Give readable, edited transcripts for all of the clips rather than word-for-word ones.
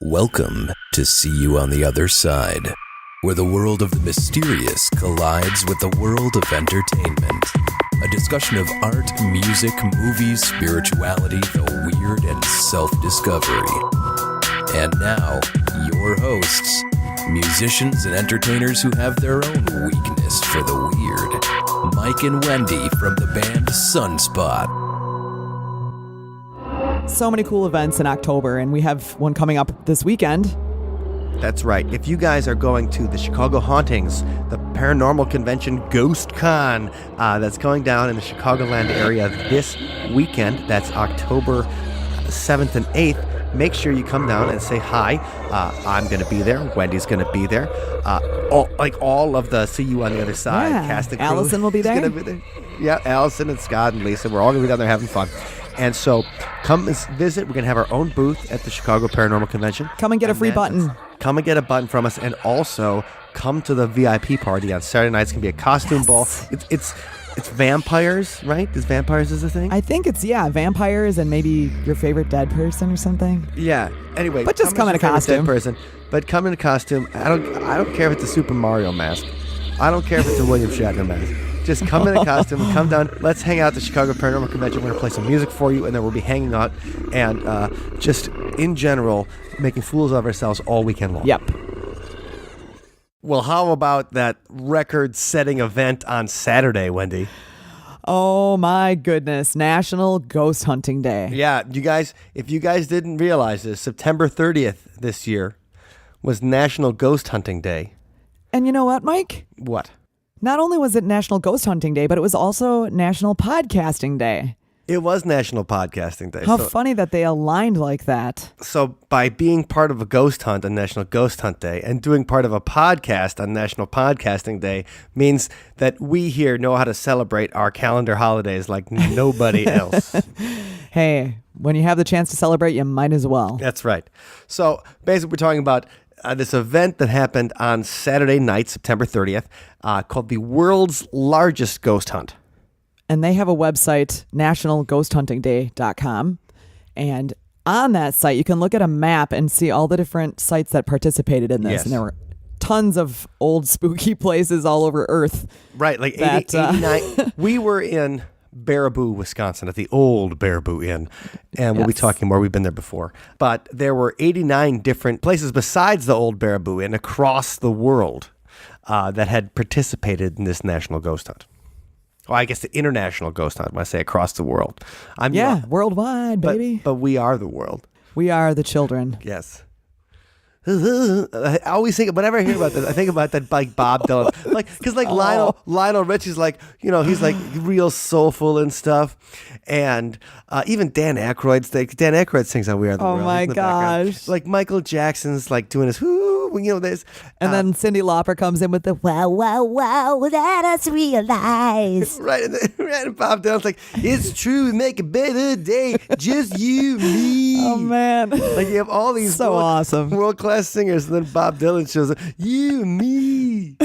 Welcome to See You on the Other Side, where the world of the mysterious collides with the world of entertainment. A discussion of art, music, movies, spirituality, the weird, and self-discovery. And now, your hosts, musicians and entertainers who have their own weakness for the weird, Mike and Wendy from the band Sunspot. So many cool events in October, and we have one coming up this weekend. That's right. If you guys are going to the Chicago Hauntings, the paranormal convention Ghost Con, that's going down in the Chicagoland area this weekend, that's October 7th and 8th, make sure you come down and say hi. I'm going to be there. Wendy's going to be there. All of the See You on the Other Side cast and crew. Allison will be there. Gonna be there. Yeah, Allison and Scott and Lisa. We're all going to be down there having fun. And so come visit. We're going to have our own booth at the Chicago Paranormal Convention. Come and get a free button. Come and get a button from us. And also come to the VIP party on Saturday night. It's going to be a costume ball. It's vampires, right? Vampires is a thing? I think it's, vampires and maybe your favorite dead person or something. Yeah. Anyway. But just come in a costume. Dead person, but come in a costume. I don't care if it's a Super Mario mask. I don't care if it's a William Shatner mask. Just come in a costume and come down. Let's hang out at the Chicago Paranormal Convention. We're going to play some music for you, and then we'll be hanging out and just, in general, making fools of ourselves all weekend long. Yep. Well, how about that record-setting event on Saturday, Wendy? Oh, my goodness. National Ghost Hunting Day. Yeah, you guys, if you guys didn't realize this, September 30th this year was National Ghost Hunting Day. And you know what, Mike? What? Not only was it National Ghost Hunting Day, but it was also National Podcasting Day. It was National Podcasting Day. How funny that they aligned like that. So by being part of a ghost hunt on National Ghost Hunt Day and doing part of a podcast on National Podcasting Day means that we here know how to celebrate our calendar holidays like nobody else. Hey, when you have the chance to celebrate, you might as well. That's right. So basically we're talking about this event that happened on Saturday night, September 30th, called the world's largest ghost hunt. And they have a website, nationalghosthuntingday.com. And on that site, you can look at a map and see all the different sites that participated in this. Yes. And there were tons of old spooky places all over Earth. Right, like 89. We were in Baraboo, Wisconsin, at the old Baraboo Inn. And we'll be talking more. We've been there before. But there were 89 different places besides the old Baraboo Inn across the world that had participated in this national ghost hunt. Well, I guess the international ghost hunt when I say across the world. Worldwide, baby. But we are the world. We are the children. Yes. I always think, whenever I hear about this, I think about that, like Bob Dylan, because Lionel Richie's like, he's like real soulful and stuff, and even Dan Aykroyd sings how We Are the World. Oh my gosh! Like Michael Jackson's like doing his this, and then Cyndi Lauper comes in with the wow wow wow, let us realize. Right, and Bob Dylan's like, it's true, make a better day, just you, me. Oh man! Like you have all these awesome world-class singers, and then Bob Dylan shows up, you, me.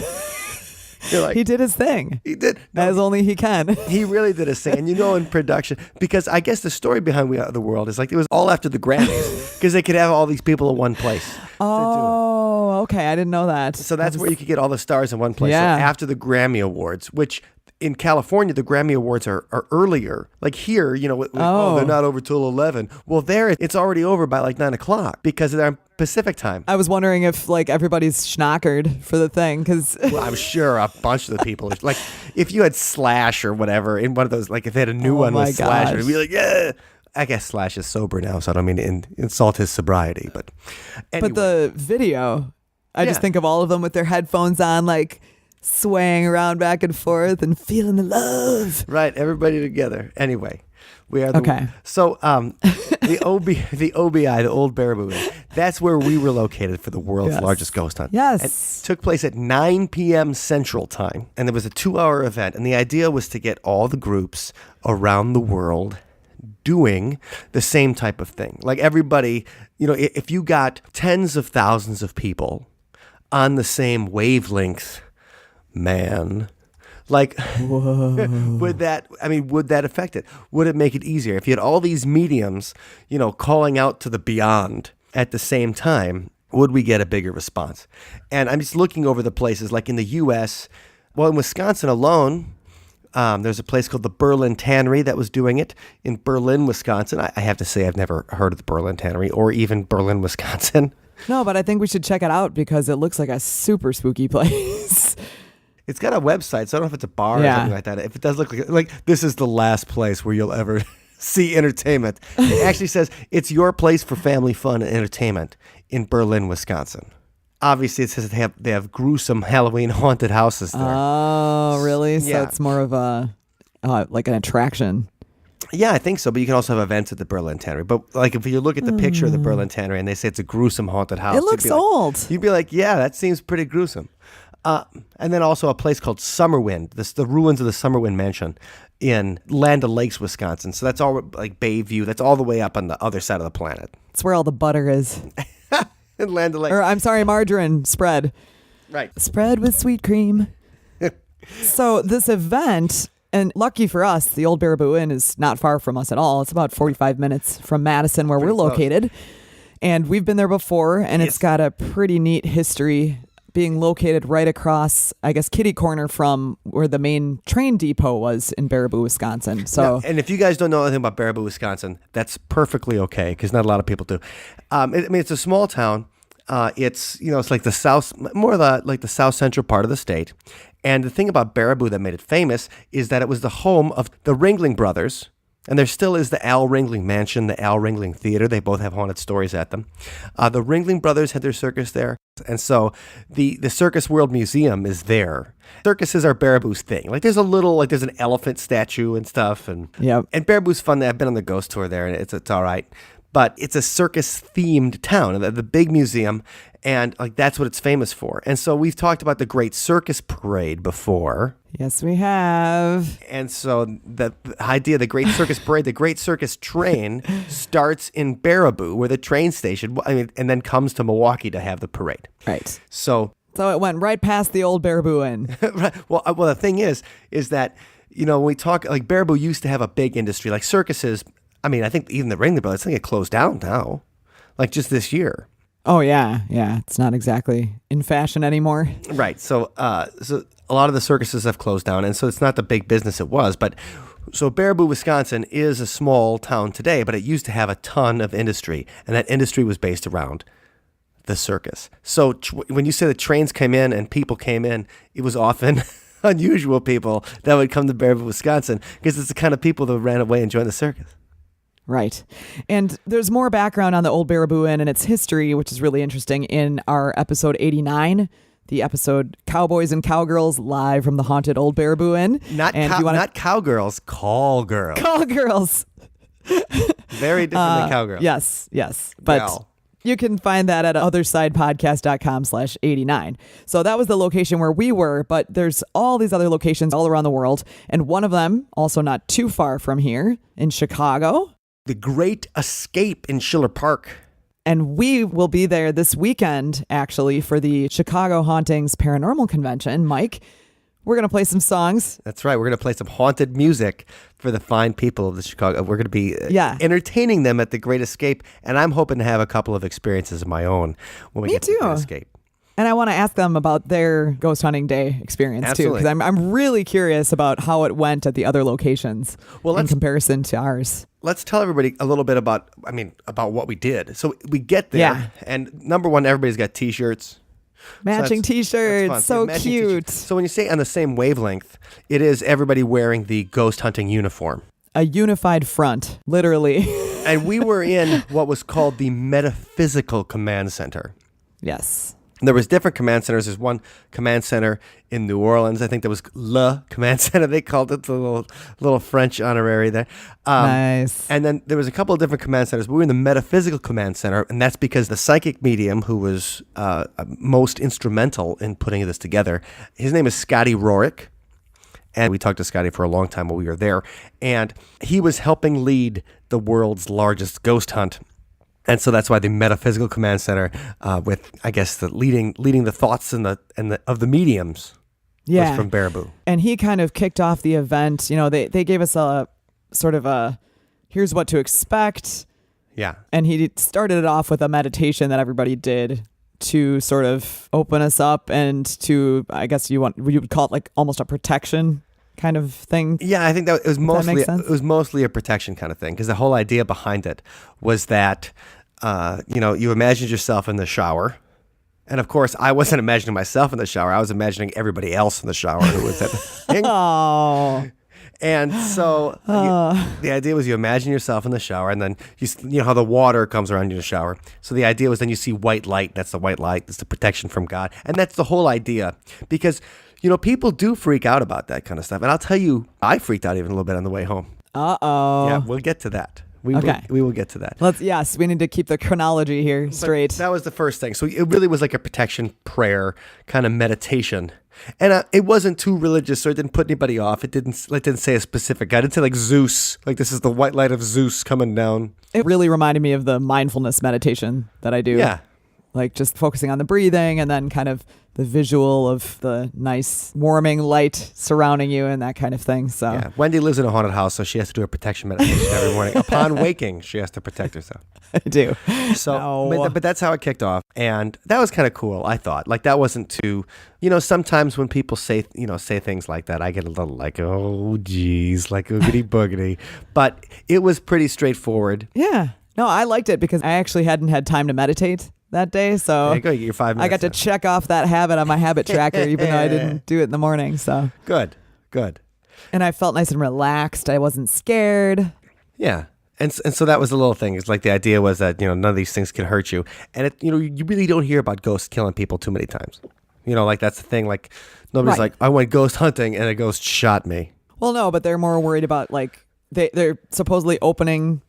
Like, he did his thing. He did. As only he can. He really did his thing. And in production, because I guess the story behind We Are the World is like it was all after the Grammys, because they could have all these people in one place. Oh, okay. I didn't know that. So that's where you could get all the stars in one place. Yeah. So after the Grammy Awards, which in California, the Grammy Awards are earlier. Like here, they're not over till 11. Well, there, it's already over by like 9 o'clock because they're on Pacific time. I was wondering if like everybody's schnockered for the thing because I'm sure a bunch of the people like if you had Slash or whatever in one of those, like if they had a new one with Slash, it'd be like, yeah. I guess Slash is sober now, so I don't mean to insult his sobriety, but anyway. But the video, I just think of all of them with their headphones on, like swaying around back and forth and feeling the love. Right, everybody together. Anyway, we are the okay. So the OBI, the old Baraboo Inn, that's where we were located for the world's largest ghost hunt. Yes. It took place at 9 p.m. Central Time, and it was a 2-hour event. And the idea was to get all the groups around the world doing the same type of thing. Like everybody, if you got tens of thousands of people on the same wavelength, man, like would that affect it? Would it make it easier if you had all these mediums, calling out to the beyond at the same time, would we get a bigger response? And I'm just looking over the places, like in the U.S., well, in Wisconsin alone, there's a place called the Berlin Tannery that was doing it in Berlin, Wisconsin. I have to say I've never heard of the Berlin Tannery or even Berlin, Wisconsin. No, but I think we should check it out because it looks like a super spooky place. It's got a website, so I don't know if it's a bar or something like that. If it does look like this is the last place where you'll ever see entertainment. It actually says it's your place for family fun and entertainment in Berlin, Wisconsin. Obviously, it says they have gruesome Halloween haunted houses there. Oh, really? So Yeah. it's more of a like an attraction. Yeah, I think so. But you can also have events at the Berlin Tannery. But like if you look at the picture of the Berlin Tannery and they say it's a gruesome haunted house, It looks old. You'd be like, yeah, that seems pretty gruesome. And then also a place called Summerwind, the ruins of the Summerwind Mansion in Land O'Lakes, Wisconsin. So that's all like Bayview. That's all the way up on the other side of the planet. It's where all the butter is. In Land O'Lakes. Or I'm sorry, margarine spread. Right. Spread with sweet cream. So this event, and lucky for us, the old Baraboo Inn is not far from us at all. It's about 45 minutes from Madison, where we're located. And we've been there before, and it's got a pretty neat history, being located right across, I guess, kitty corner from where the main train depot was in Baraboo, Wisconsin. So, and if you guys don't know anything about Baraboo, Wisconsin, that's perfectly okay because not a lot of people do. I mean, it's a small town. It's like the south, more of the south central part of the state. And the thing about Baraboo that made it famous is that it was the home of the Ringling Brothers. And there still is the Al Ringling Mansion, the Al Ringling Theater. They both have haunted stories at them. The Ringling Brothers had their circus there. And so the Circus World Museum is there. Circuses are Baraboo's thing. Like there's there's an elephant statue and stuff. And Baraboo's fun. I've been on the ghost tour there and it's all right. But it's a circus themed town, the big museum. And like that's what it's famous for. And so we've talked about the Great Circus Parade before. yes, we have. And so the idea of the Great Circus Parade, the Great Circus Train starts in Baraboo, where the train station, and then comes to Milwaukee to have the parade. Right. So it went right past the old Baraboo Inn. well, the thing is that, when we talk, like Baraboo used to have a big industry, like circuses. I mean, I think even the Ringling Brothers, I think it closed down now, like just this year. Oh, yeah. Yeah. It's not exactly in fashion anymore. Right. So a lot of the circuses have closed down, and so it's not the big business it was. But so Baraboo, Wisconsin is a small town today, but it used to have a ton of industry, and that industry was based around the circus. So when you say the trains came in and people came in, it was often unusual people that would come to Baraboo, Wisconsin, because it's the kind of people that ran away and joined the circus. Right. And there's more background on the old Baraboo Inn and its history, which is really interesting, in our episode 89, the episode Cowboys and Cowgirls live from the haunted old Baraboo Inn. Not cowgirls, call girls. Call girls. Very different than cowgirls. Yes. But you can find that at othersidepodcast.com/89. So that was the location where we were, but there's all these other locations all around the world. And one of them, also not too far from here, in Chicago. The Great Escape in Schiller Park. And we will be there this weekend, actually, for the Chicago Hauntings Paranormal Convention. Mike, we're going to play some songs. That's right. We're going to play some haunted music for the fine people of the Chicago. We're going to be entertaining them at the Great Escape. And I'm hoping to have a couple of experiences of my own when we get to the Great Escape. And I want to ask them about their ghost hunting day experience, too, because I'm really curious about how it went at the other locations in comparison to ours. Let's tell everybody a little bit about what we did. So we get there, and number one, everybody's got T-shirts. Matching T-shirts, so cute. T-shirts. So when you say on the same wavelength, it is everybody wearing the ghost hunting uniform. A unified front, literally. And we were in what was called the Metaphysical Command Center. Yes. There was different command centers. There's one command center in New Orleans. I think there was Le Command Center. They called it, the little French honorary there. Nice. And then there was a couple of different command centers. We were in the Metaphysical Command Center, and that's because the psychic medium who was most instrumental in putting this together, his name is Scotty Rorick. And we talked to Scotty for a long time while we were there. And he was helping lead the world's largest ghost hunt. And so that's why the Metaphysical Command Center, with I guess the leading the thoughts of the mediums, was from Baraboo. And he kind of kicked off the event. They gave us a sort of a here's what to expect. Yeah. And he started it off with a meditation that everybody did to sort of open us up and to, I guess you would call it like almost a protection kind of thing. Yeah, I think that makes sense. it was mostly a protection kind of thing, because the whole idea behind it was that you imagined yourself in the shower. And of course, I wasn't imagining myself in the shower. I was imagining everybody else in the shower who was at the thing. Oh. And so the idea was you imagine yourself in the shower, and then you know how the water comes around you in the shower. So the idea was then you see white light. That's the white light. That's the protection from God. And that's the whole idea, because, people do freak out about that kind of stuff. And I'll tell you, I freaked out even a little bit on the way home. Uh-oh. Yeah, we'll get to that. We will get to that. Yes, we need to keep the chronology here straight. But that was the first thing. So it really was like a protection prayer kind of meditation. And it wasn't too religious, so it didn't put anybody off. It didn't say a specific guy. It didn't say like Zeus, like this is the white light of Zeus coming down. It really reminded me of the mindfulness meditation that I do. Yeah. Like just focusing on the breathing and then kind of the visual of the nice warming light surrounding you and that kind of thing. So yeah. Wendy lives in a haunted house, so she has to do a protection meditation every morning. Upon waking, she has to protect herself. I do. So, No. but that's how it kicked off, and that was kind of cool. I thought, like, that wasn't too, sometimes when people say things like that, I get a little like, oh, geez, like oogity boogity. But it was pretty straightforward. Yeah. No, I liked it because I actually hadn't had time to meditate that day. So there you go, you get your 5 minutes. I got to check off that habit on my habit tracker, even though I didn't do it in the morning. So good. And I felt nice and relaxed. I wasn't scared. Yeah. And so that was the little thing. It's like the idea was that, none of these things can hurt you. And, you really don't hear about ghosts killing people too many times. Like that's the thing. Like nobody's Right. like, I went ghost hunting and a ghost shot me. Well, no, but they're more worried about like they're supposedly opening,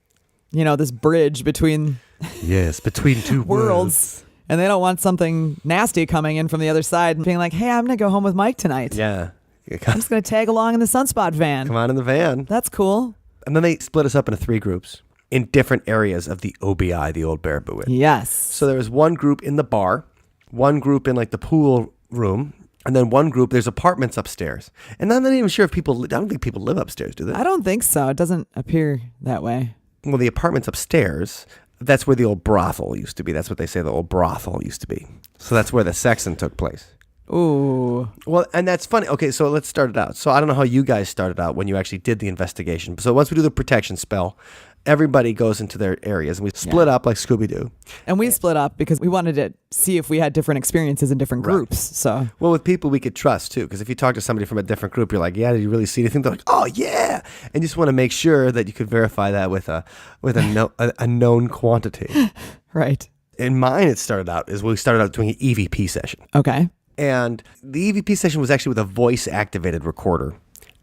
this bridge between Yes, between two worlds. And they don't want something nasty coming in from the other side and being like, hey, I'm going to go home with Mike tonight. Yeah. I'm just going to tag along in the Sunspot van. Come on in the van. That's cool. And then they split us up into 3 groups in different areas of the OBI, the Old Baraboo Inn. Yes. So there was one group in the bar, one group in like the pool room, and then one group, there's apartments upstairs. And I'm not even sure if I don't think people live upstairs, do they? I don't think so. It doesn't appear that way. Well, the apartments upstairs, that's where the old brothel used to be. That's what they say the old brothel used to be. So that's where the sexing took place. Ooh. Well, and that's funny. Okay, so let's start it out. So I don't know how you guys started out when you actually did the investigation. So once we do the protection spell, everybody goes into their areas, and we split up like Scooby-Doo. And we split up because we wanted to see if we had different experiences in different groups. So Well, with people we could trust, too, because if you talk to somebody from a different group, you're like, yeah, did you really see anything? They're like, oh, yeah. And you just want to make sure that you could verify that with a known quantity. Right. In mine, it started out we started out doing an EVP session. Okay. And the EVP session was actually with a voice-activated recorder.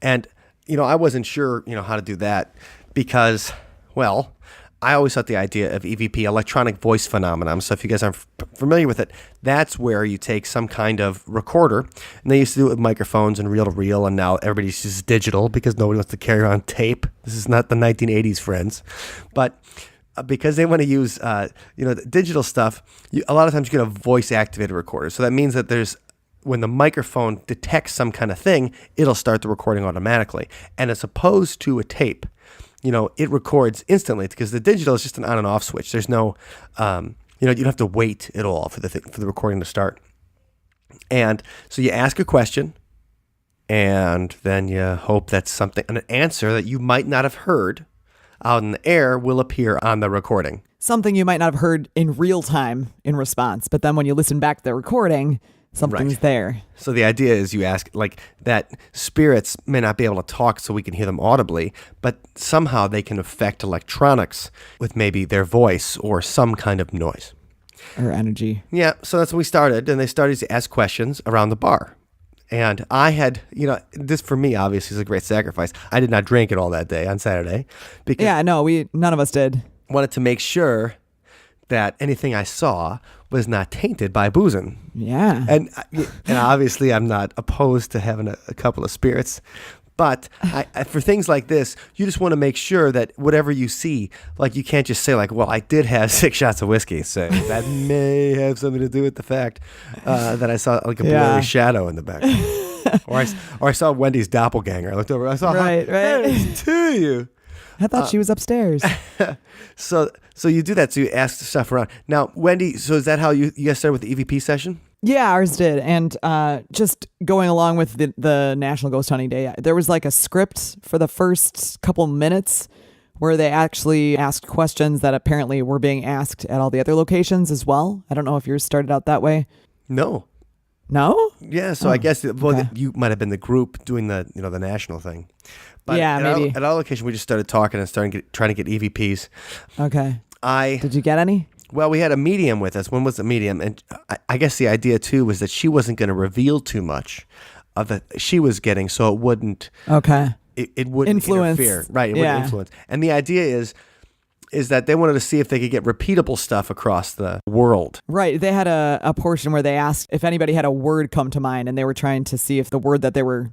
And, I wasn't sure, how to do that because, well, I always thought the idea of EVP, electronic voice phenomenon. So if you guys aren't familiar with it, that's where you take some kind of recorder. And they used to do it with microphones and reel-to-reel, and now everybody uses digital because nobody wants to carry around tape. This is not the 1980s, friends. But because they want to use, the digital stuff, a lot of times you get a voice-activated recorder. So that means that when the microphone detects some kind of thing, it'll start the recording automatically. And as opposed to a tape, it records instantly because the digital is just an on and off switch. There's no, you don't have to wait at all for the recording to start. And so you ask a question, and then you hope that an answer that you might not have heard out in the air will appear on the recording. Something you might not have heard in real time in response, but then when you listen back to the recording, something's there. So the idea is you ask like that spirits may not be able to talk so we can hear them audibly, but somehow they can affect electronics with maybe their voice or some kind of noise. Or energy. Yeah, so that's when we started, and they started to ask questions around the bar. And I had, this for me obviously is a great sacrifice. I did not drink it all that day on Saturday because none of us did. Wanted to make sure that anything I saw was not tainted by boozing. Yeah. And obviously I'm not opposed to having a couple of spirits, but for things like this, you just want to make sure that whatever you see, like you can't just say like, well, I did have 6 shots of whiskey, so that may have something to do with the fact that I saw like a blurry shadow in the back. or I saw Wendy's doppelganger. I looked over, I saw right. Hey, it's to you. I thought she was upstairs. So you do that. So you ask the stuff around. Now, Wendy, so is that how you guys started with the EVP session? Yeah, ours did. And just going along with the National Ghost Hunting Day, there was like a script for the first couple minutes where they actually asked questions that apparently were being asked at all the other locations as well. I don't know if yours started out that way. No. No? Yeah, so I guess you might have been the group doing the the national thing. But yeah, maybe. At our location, we just started talking and trying to get EVPs. Okay. Did you get any? Well, we had a medium with us. One was a medium, and I guess the idea too was that she wasn't going to reveal too much of that she was getting, so it wouldn't. Okay. It wouldn't influence. Interfere, right? It wouldn't influence. And the idea is that they wanted to see if they could get repeatable stuff across the world. Right. They had a portion where they asked if anybody had a word come to mind, and they were trying to see if the word that they were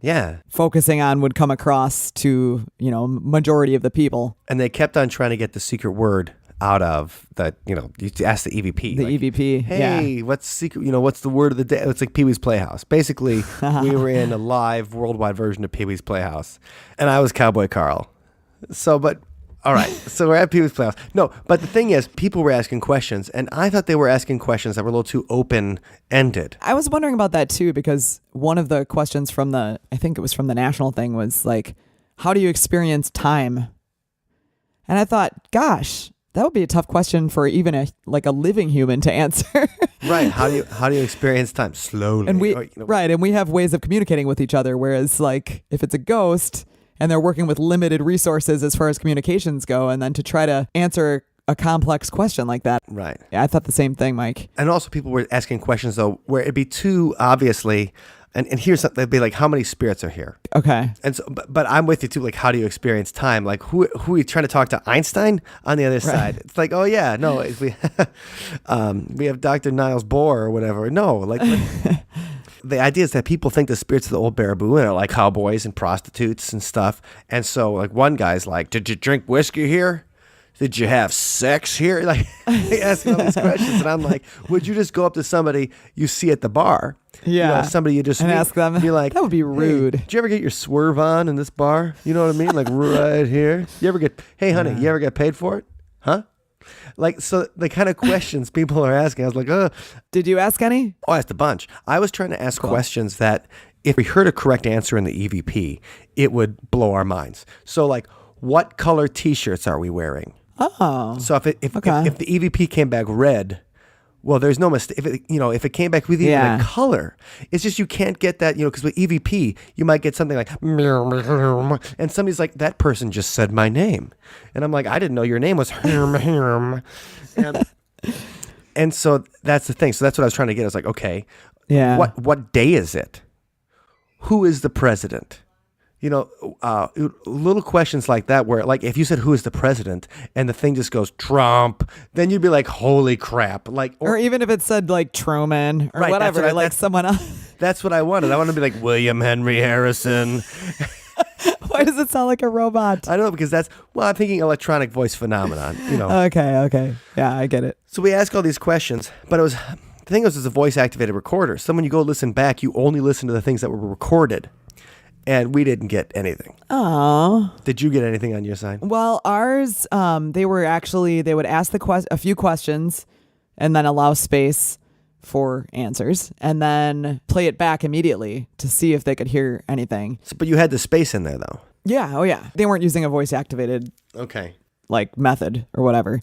focusing on would come across to, majority of the people. And they kept on trying to get the secret word out of that, you ask the EVP. The EVP. Hey, what's secret? What's the word of the day? It's like Pee-wee's Playhouse. Basically, we were in a live worldwide version of Pee-wee's Playhouse, and I was Cowboy Carl. All right, so we're at Pee-wee's Playhouse. No, but the thing is, people were asking questions, and I thought they were asking questions that were a little too open-ended. I was wondering about that too, because one of the questions from I think it was from the national thing, was like, how do you experience time? And I thought, gosh, that would be a tough question for even a living human to answer. Right. How do you experience time? Slowly. And we have ways of communicating with each other, whereas like if it's a ghost and they're working with limited resources as far as communications go, and then to try to answer a complex question like that. Right. Yeah, I thought the same thing, Mike. And also people were asking questions though where it'd be too obviously. And here's something, they'd be like, how many spirits are here? Okay. And so, but I'm with you too. Like, how do you experience time? Like, who are you trying to talk to? Einstein on the other side? It's like, oh yeah, no, if we have Dr. Niles Bohr or whatever. No, like the idea is that people think the spirits of the old Baraboo are like cowboys and prostitutes and stuff. And so, like, one guy's like, did you drink whiskey here? Did you have sex here? Like, asking all these questions. And I'm like, would you just go up to somebody you see at the bar? Yeah. Somebody you just and meet, ask them. Be like, that would be rude. Hey, did you ever get your swerve on in this bar? You know what I mean? Like right here. You ever get, hey honey, you ever get paid for it? Huh? Like, so the kind of questions people are asking, I was like, Did you ask any? Oh, I asked a bunch. I was trying to ask questions that if we heard a correct answer in the EVP, it would blow our minds. So like, what color t-shirts are we wearing? Oh. So if the EVP came back red, well, there's no mistake. If it came back with even a color, it's just you can't get that. Because with EVP, you might get something like, and somebody's like, that person just said my name, and I'm like, I didn't know your name was. And so that's the thing. So that's what I was trying to get. I was like, okay, what day is it? Who is the president? Little questions like that where, like, if you said, who is the president, and the thing just goes, Trump, then you'd be like, holy crap. Like, or even if it said, like, Truman or whatever, like someone else. That's what I wanted. I wanted to be like, William Henry Harrison. Why does it sound like a robot? I don't know, because I'm thinking electronic voice phenomenon, Okay. Yeah, I get it. So we ask all these questions, but the thing was, it's a voice-activated recorder. So when you go listen back, you only listen to the things that were recorded. And we didn't get anything. Oh. Did you get anything on your side? Well, ours, they would ask a few questions and then allow space for answers and then play it back immediately to see if they could hear anything. But you had the space in there, though. Yeah. Oh, yeah. They weren't using a voice activated method or whatever.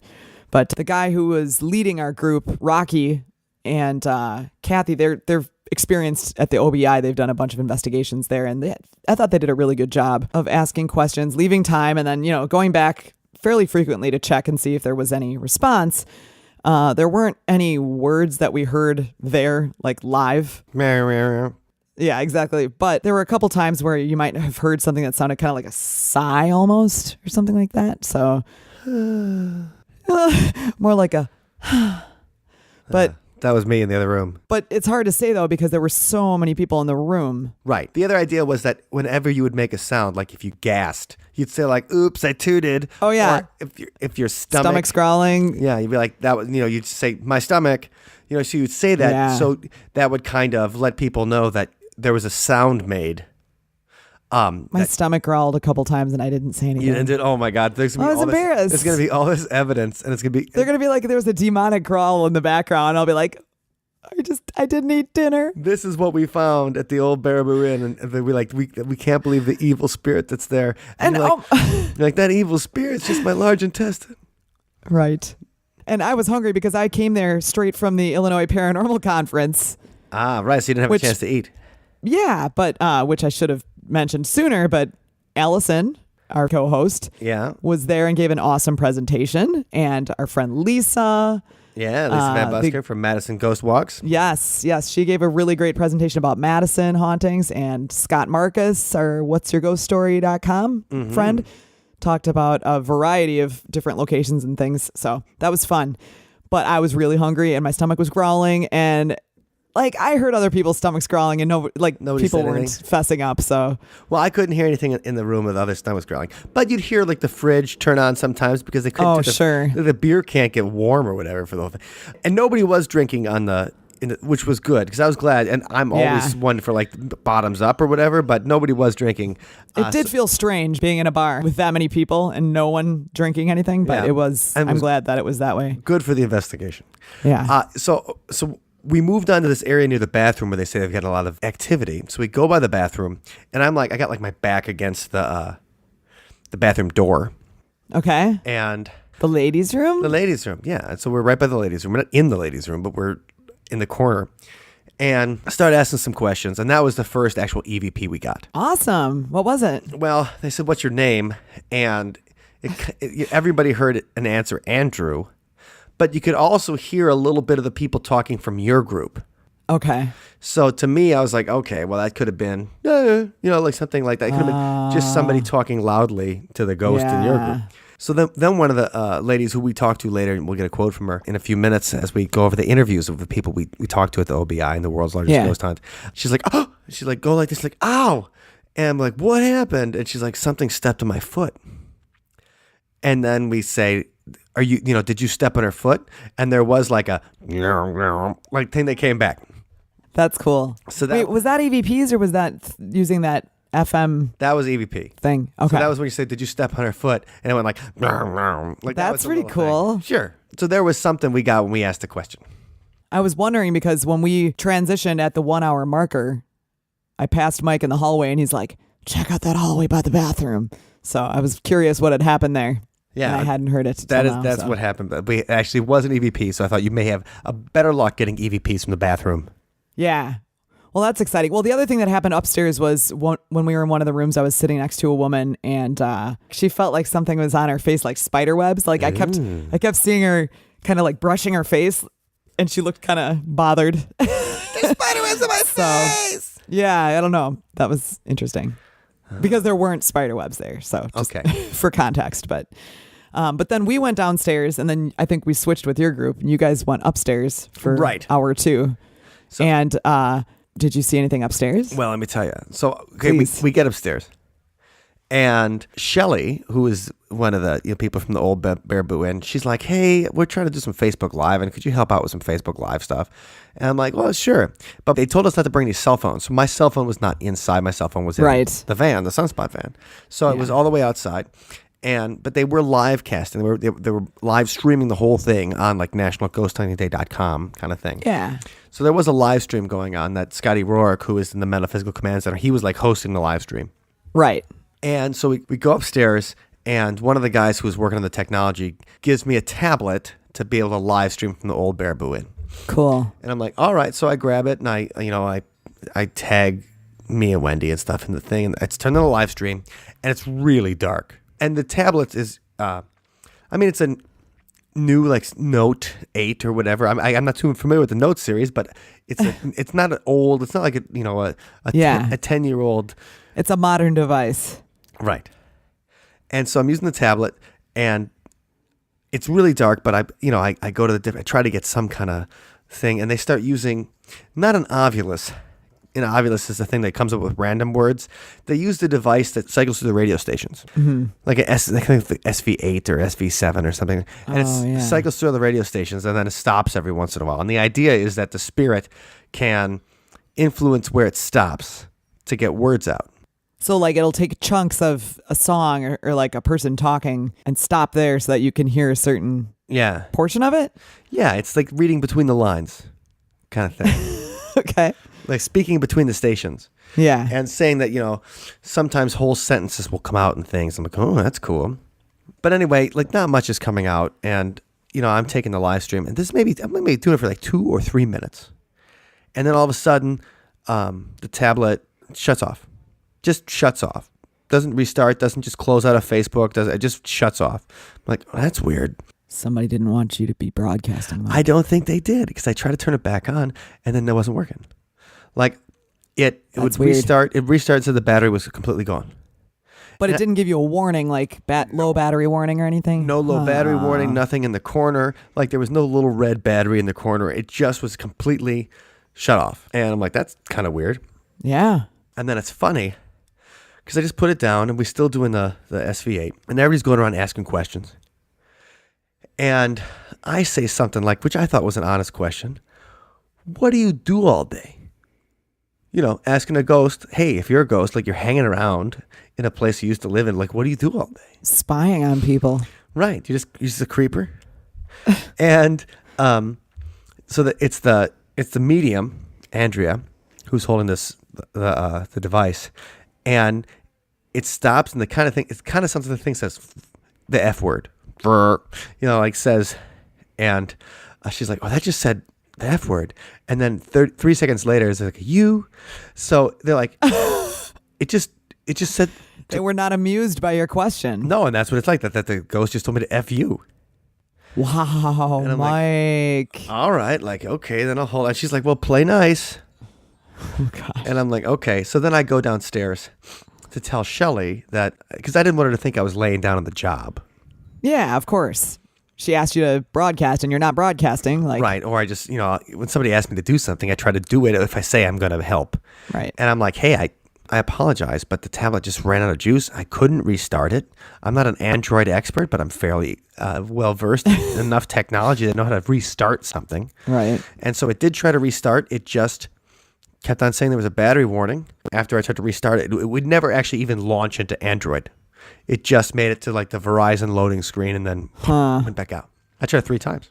But the guy who was leading our group, Rocky and Kathy, they're experienced at the OBI. They've done a bunch of investigations there, and I thought they did a really good job of asking questions, leaving time, and then going back fairly frequently to check and see if there was any response. There weren't any words that we heard there, like live. Yeah, exactly. But there were a couple times where you might have heard something that sounded kind of like a sigh almost, or something like that. So more like a but that was me in the other room. But it's hard to say, though, because there were so many people in the room. Right. The other idea was that whenever you would make a sound, like if you gasped, you'd say like, oops, I tooted. Oh, yeah. Or if your stomach's growling. Yeah, you'd be like, that was, you'd say, my stomach. So you'd say that. Yeah. So that would kind of let people know that there was a sound made. My stomach growled a couple times and I didn't say anything. Oh my God. I was embarrassed. There's going to be all this evidence and it's going to be. They're going to be like, there was a demonic growl in the background. I'll be like, I didn't eat dinner. This is what we found at the old Baraboo Inn, and we can't believe the evil spirit that's there. And you're like, that evil spirit's just my large intestine. Right. And I was hungry because I came there straight from the Illinois Paranormal Conference. Ah, right. So you didn't have a chance to eat. Yeah, but which I should have mentioned sooner. But Allison, our co-host, was there and gave an awesome presentation, and our friend Lisa. Yeah, Lisa Van Busker from Madison Ghost Walks. Yes. She gave a really great presentation about Madison hauntings, and Scott Marcus, our whatsyourghoststory.com friend, talked about a variety of different locations and things. So that was fun. But I was really hungry and my stomach was growling, and like I heard other people's stomachs growling and nobody people weren't fessing up. So I couldn't hear anything in the room with other stomachs growling, but you'd hear like the fridge turn on sometimes because they couldn't. The beer can't get warm or whatever for the whole thing, and nobody was drinking which was good because I was glad, and I'm always one for like bottoms up or whatever, but nobody was drinking. It did feel strange being in a bar with that many people and no one drinking anything, but it was. I'm glad that it was that way. Good for the investigation. Yeah. So we moved on to this area near the bathroom where they say they've got a lot of activity. So we go by the bathroom, and I'm like, I got like my back against the bathroom door. Okay. And the ladies' room? The ladies' room, yeah. And so we're right by the ladies' room. We're not in the ladies' room, but we're in the corner. And I started asking some questions, and that was the first actual EVP we got. Awesome. What was it? Well, they said, "What's your name?" And everybody heard an answer, Andrew. But you could also hear a little bit of the people talking from your group. Okay. So to me, I was like, okay, well, that could have been, like something like that. It could have been just somebody talking loudly to the ghost in your group. So then one of the ladies who we talked to later, and we'll get a quote from her in a few minutes as we go over the interviews of the people we talked to at the OBI and the world's largest ghost hunt. She's like, oh, she's like, go like this, like, ow. And I'm like, what happened? And she's like, something stepped on my foot. And then we say, did you step on her foot? And there was like a like thing that came back. That's cool. So wait, was that EVPs or was that using that FM? That was EVP thing. Okay. So that was when you said, "Did you step on her foot?" And it went like that's pretty cool. Thing. Sure. So there was something we got when we asked the question. I was wondering because when we transitioned at the 1 hour marker, I passed Mike in the hallway and he's like, "Check out that hallway by the bathroom." So I was curious what had happened there. Yeah, and I hadn't heard it. That's what happened. But we actually wasn't EVP, so I thought you may have a better luck getting EVPs from the bathroom. Yeah. Well, that's exciting. Well, the other thing that happened upstairs was when we were in one of the rooms, I was sitting next to a woman, and she felt like something was on her face, like spider webs. Like I kept seeing her kind of like brushing her face, and she looked kind of bothered. There's spider webs on my face. Yeah, I don't know. That was interesting because there weren't spider webs there. So just for context, but then we went downstairs, and then I think we switched with your group, and you guys went upstairs for hour 2. So, and did you see anything upstairs? Well, let me tell you. So we get upstairs, and Shelly, who is one of the people from the old Baraboo Inn, she's like, "Hey, we're trying to do some Facebook Live, and could you help out with some Facebook Live stuff?" And I'm like, "Well, sure." But they told us not to bring any cell phones. So my cell phone was not inside. My cell phone was in the van, the Sunspot van. So it was all the way outside. But they were live casting. They were live streaming the whole thing on like nationalghosthuntingday.com kind of thing. Yeah. So there was a live stream going on that Scotty Rourke, who is in the Metaphysical Command Center, he was like hosting the live stream. Right. And so we go upstairs, and one of the guys who was working on the technology gives me a tablet to be able to live stream from the old Baraboo Inn. Cool. And I'm like, all right. So I grab it, and I tag me and Wendy and stuff in the thing, and it's turned on a live stream, and it's really dark. And the tablet is, it's a new like Note 8 or whatever. I'm not too familiar with the Note series, but it's not an old. It's not like a 10-year-old. It's a modern device, right? And so I'm using the tablet, and it's really dark. But I go to I try to get some kind of thing, and they start using not an Ovilus. Ovilus is the thing that comes up with random words. They use the device that cycles through the radio stations, like an SV8 or SV7 or something, and it cycles through the radio stations, and then it stops every once in a while. And the idea is that the spirit can influence where it stops to get words out. So like it'll take chunks of a song or like a person talking and stop there so that you can hear a certain portion of it? Yeah, it's like reading between the lines kind of thing. Okay. Like speaking between the stations. Yeah. And saying that, sometimes whole sentences will come out and things. I'm like, oh, that's cool. But anyway, like not much is coming out. And, I'm taking the live stream. And I'm maybe doing it for like 2 or 3 minutes. And then all of a sudden, the tablet shuts off. Just shuts off. Doesn't restart. Doesn't just close out of Facebook. It just shuts off. I'm like, oh, that's weird. Somebody didn't want you to be broadcasting. Mike. I don't think they did because I tried to turn it back on and then it wasn't working. Like it would restart. It restarted so the battery was completely gone. But it didn't give you a warning, like low battery warning or anything? No low battery warning, nothing in the corner. Like there was no little red battery in the corner. It just was completely shut off. And I'm like, that's kind of weird. Yeah. And then it's funny because I just put it down and we're still doing the SV8 and everybody's going around asking questions. And I say something like, which I thought was an honest question. What do you do all day? Asking a ghost, hey, if you're a ghost, like you're hanging around in a place you used to live in, like, what do you do all day? Spying on people. Right. You're just a creeper. And so that it's the medium, Andrea, who's holding the device, and it stops and it's kind of something the thing says the F word, says, and she's like, oh, that just said the F word. And then 3 seconds later, it's like, you. So they're like, it just said. They were not amused by your question. No, and that's what it's like. That the ghost just told me to F you. Wow, and I'm Mike. Like, all right, like, okay, then I'll hold on. She's like, well, play nice. Oh, gosh. And I'm like, okay. So then I go downstairs to tell Shelly that, because I didn't want her to think I was laying down on the job. Yeah, of course. She asked you to broadcast and you're not broadcasting. Right. Or I just, when somebody asks me to do something, I try to do it if I say I'm going to help. Right. And I'm like, hey, I apologize, but the tablet just ran out of juice. I couldn't restart it. I'm not an Android expert, but I'm fairly well-versed in enough technology to know how to restart something. Right. And so it did try to restart. It just kept on saying there was a battery warning. After I tried to restart it, it would never actually even launch into Android. It just made it to like the Verizon loading screen and then went back out. I tried 3 times.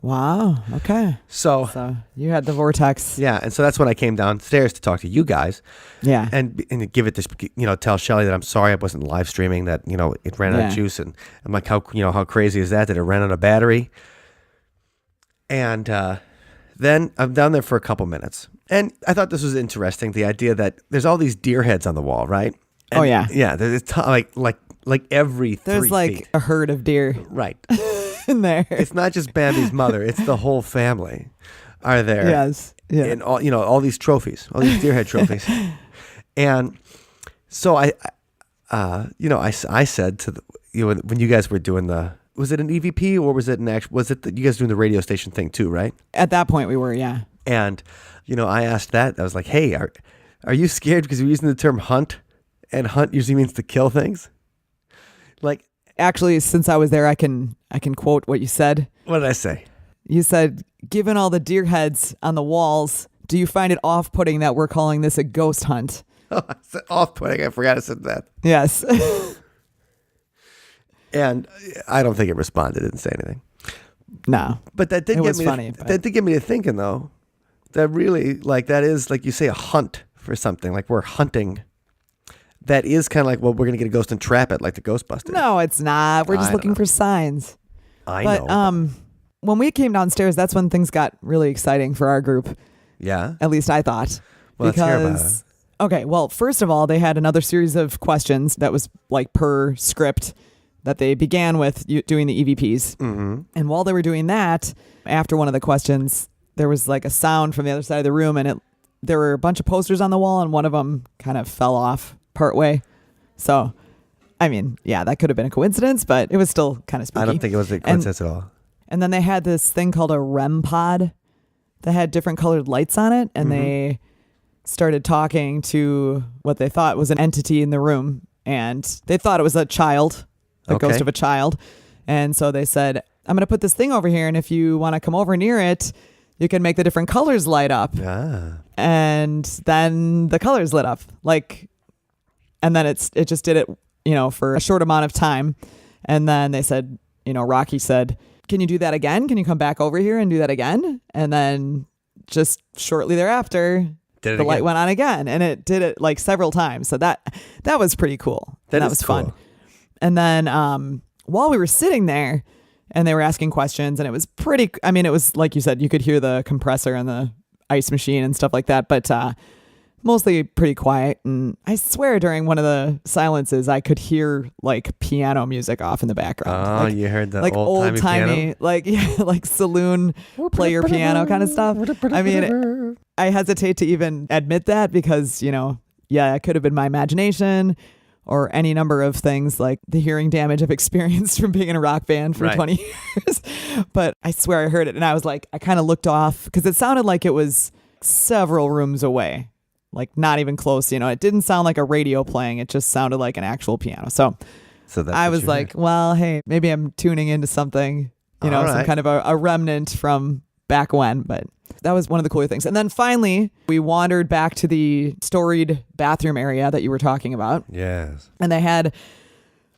Wow. Okay. So you had the vortex. Yeah. And so that's when I came downstairs to talk to you guys. Yeah. And give it this, tell Shelly that I'm sorry I wasn't live streaming, that, it ran out of juice. And I'm like, how crazy is that it ran out of battery? And then I'm down there for a couple minutes. And I thought this was interesting. The idea that there's all these deer heads on the wall, right? And, oh, yeah. Yeah. There's like every 3 There's like feet. a herd of deer. Right. In there. It's not just Bambi's mother, it's the whole family are there. Yes. Yeah. And all these trophies, all these deer head trophies. And so I said to when you guys were doing was it an EVP or was it you guys doing the radio station thing too, right? At that point we were, yeah. And I asked that. I was like, hey, are you scared because you're using the term hunt, and hunt usually means to kill things? Like, actually, since I was there, I can quote what you said. What did I say? You said, given all the deer heads on the walls, do you find it off-putting that we're calling this a ghost hunt? Oh, I said off-putting. I forgot I said that. Yes. And I don't think it responded. It didn't say anything. No. But that did get me to thinking, though. That really, that is, like you say, a hunt for something. Like we're hunting. That is kind of like, well, we're going to get a ghost and trap it like the Ghostbusters. No, it's not. We're just looking for signs. I know. When we came downstairs, that's when things got really exciting for our group. Yeah? At least I thought. Well, let's hear about it. Okay, well, first of all, they had another series of questions that was like per script that they began with doing the EVPs. Mm-hmm. And while they were doing that, after one of the questions, there was like a sound from the other side of the room, and there were a bunch of posters on the wall, and one of them kind of fell off partway. So, I mean, yeah, that could have been a coincidence, but it was still kind of spooky. I don't think it was a coincidence at all. And then they had this thing called a REM pod that had different colored lights on it, and they started talking to what they thought was an entity in the room, and they thought it was a child, a ghost of a child. And so they said, I'm going to put this thing over here, and if you want to come over near it, you can make the different colors light up. Ah. And then the colors lit up. Like, And then it just did it, for a short amount of time. And then they said, Rocky said, can you do that again? Can you come back over here and do that again? And then just shortly thereafter, the light went on again, and it did it like several times. So that was pretty cool. That was cool. fun. And then while we were sitting there and they were asking questions, and it was it was like you said, you could hear the compressor and the ice machine and stuff like that, but mostly pretty quiet. And I swear during one of the silences, I could hear like piano music off in the background. Oh, like, you heard the like old-timey piano? like saloon player piano kind of stuff. I mean, I hesitate to even admit that because, it could have been my imagination or any number of things like the hearing damage I've experienced from being in a rock band for 20 years. But I swear I heard it. And I was like, I kind of looked off because it sounded like it was several rooms away. Like not even close, it didn't sound like a radio playing. It just sounded like an actual piano. So that's I was like, well, hey, maybe I'm tuning into something, some kind of a remnant from back when. But that was one of the cooler things. And then finally, we wandered back to the storied bathroom area that you were talking about. Yes. And they had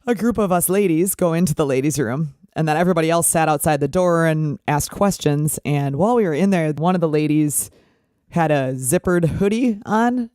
a group of us ladies go into the ladies' room. And then everybody else sat outside the door and asked questions. And while we were in there, one of the ladies had a zippered hoodie on,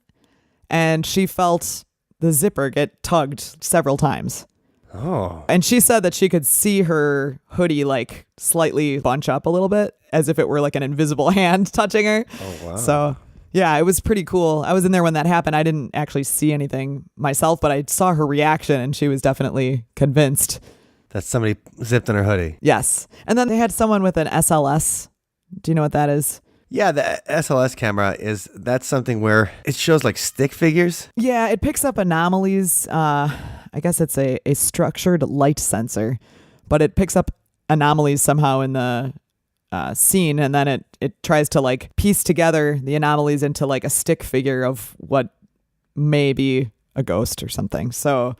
and she felt the zipper get tugged several times. Oh. And she said that she could see her hoodie like slightly bunch up a little bit as if it were like an invisible hand touching her. Oh, wow. So yeah, it was pretty cool. I was in there when that happened. I didn't actually see anything myself, but I saw her reaction and she was definitely convinced that somebody zipped in her hoodie. Yes. And then they had someone with an SLS. Do you know what that is? Yeah, the SLS camera that's something where it shows like stick figures. Yeah, it picks up anomalies. I guess it's a structured light sensor, but it picks up anomalies somehow in the scene, and then it tries to like piece together the anomalies into like a stick figure of what may be a ghost or something. So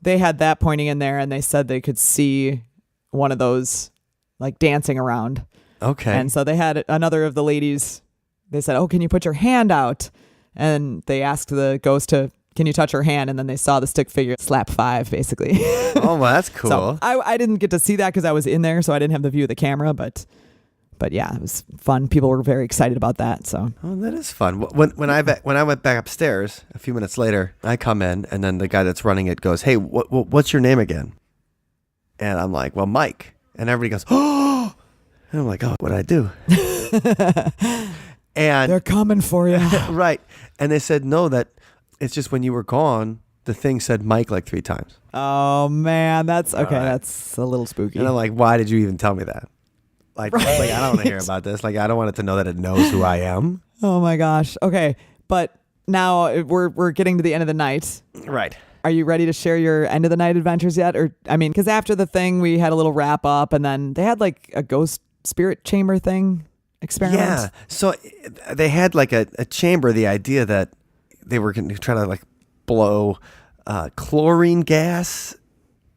they had that pointing in there, and they said they could see one of those like dancing around. Okay. And so they had another of the ladies, they said, oh, can you put your hand out? And they asked the ghost can you touch her hand? And then they saw the stick figure slap 5, basically. Oh, well, that's cool. So I didn't get to see that because I was in there, so I didn't have the view of the camera. But yeah, it was fun. People were very excited about that. So. Oh, that is fun. When I went back upstairs a few minutes later, I come in, and then the guy that's running it goes, hey, what's your name again? And I'm like, well, Mike. And everybody goes, oh! And I'm like, oh, what did I do? And they're coming for you. Right. And they said, no, that it's just when you were gone, the thing said Mike like 3 times. Oh, man. That's okay. Right. That's a little spooky. And I'm like, why did you even tell me that? Like I don't want to hear about this. Like, I don't want it to know that it knows who I am. Oh, my gosh. Okay. But now we're getting to the end of the night. Right. Are you ready to share your end of the night adventures yet? Or, I mean, because after the thing, we had a little wrap up, and then they had like a ghost spirit chamber thing experiment. Yeah. So they had like a chamber, the idea that they were going to try to like blow chlorine gas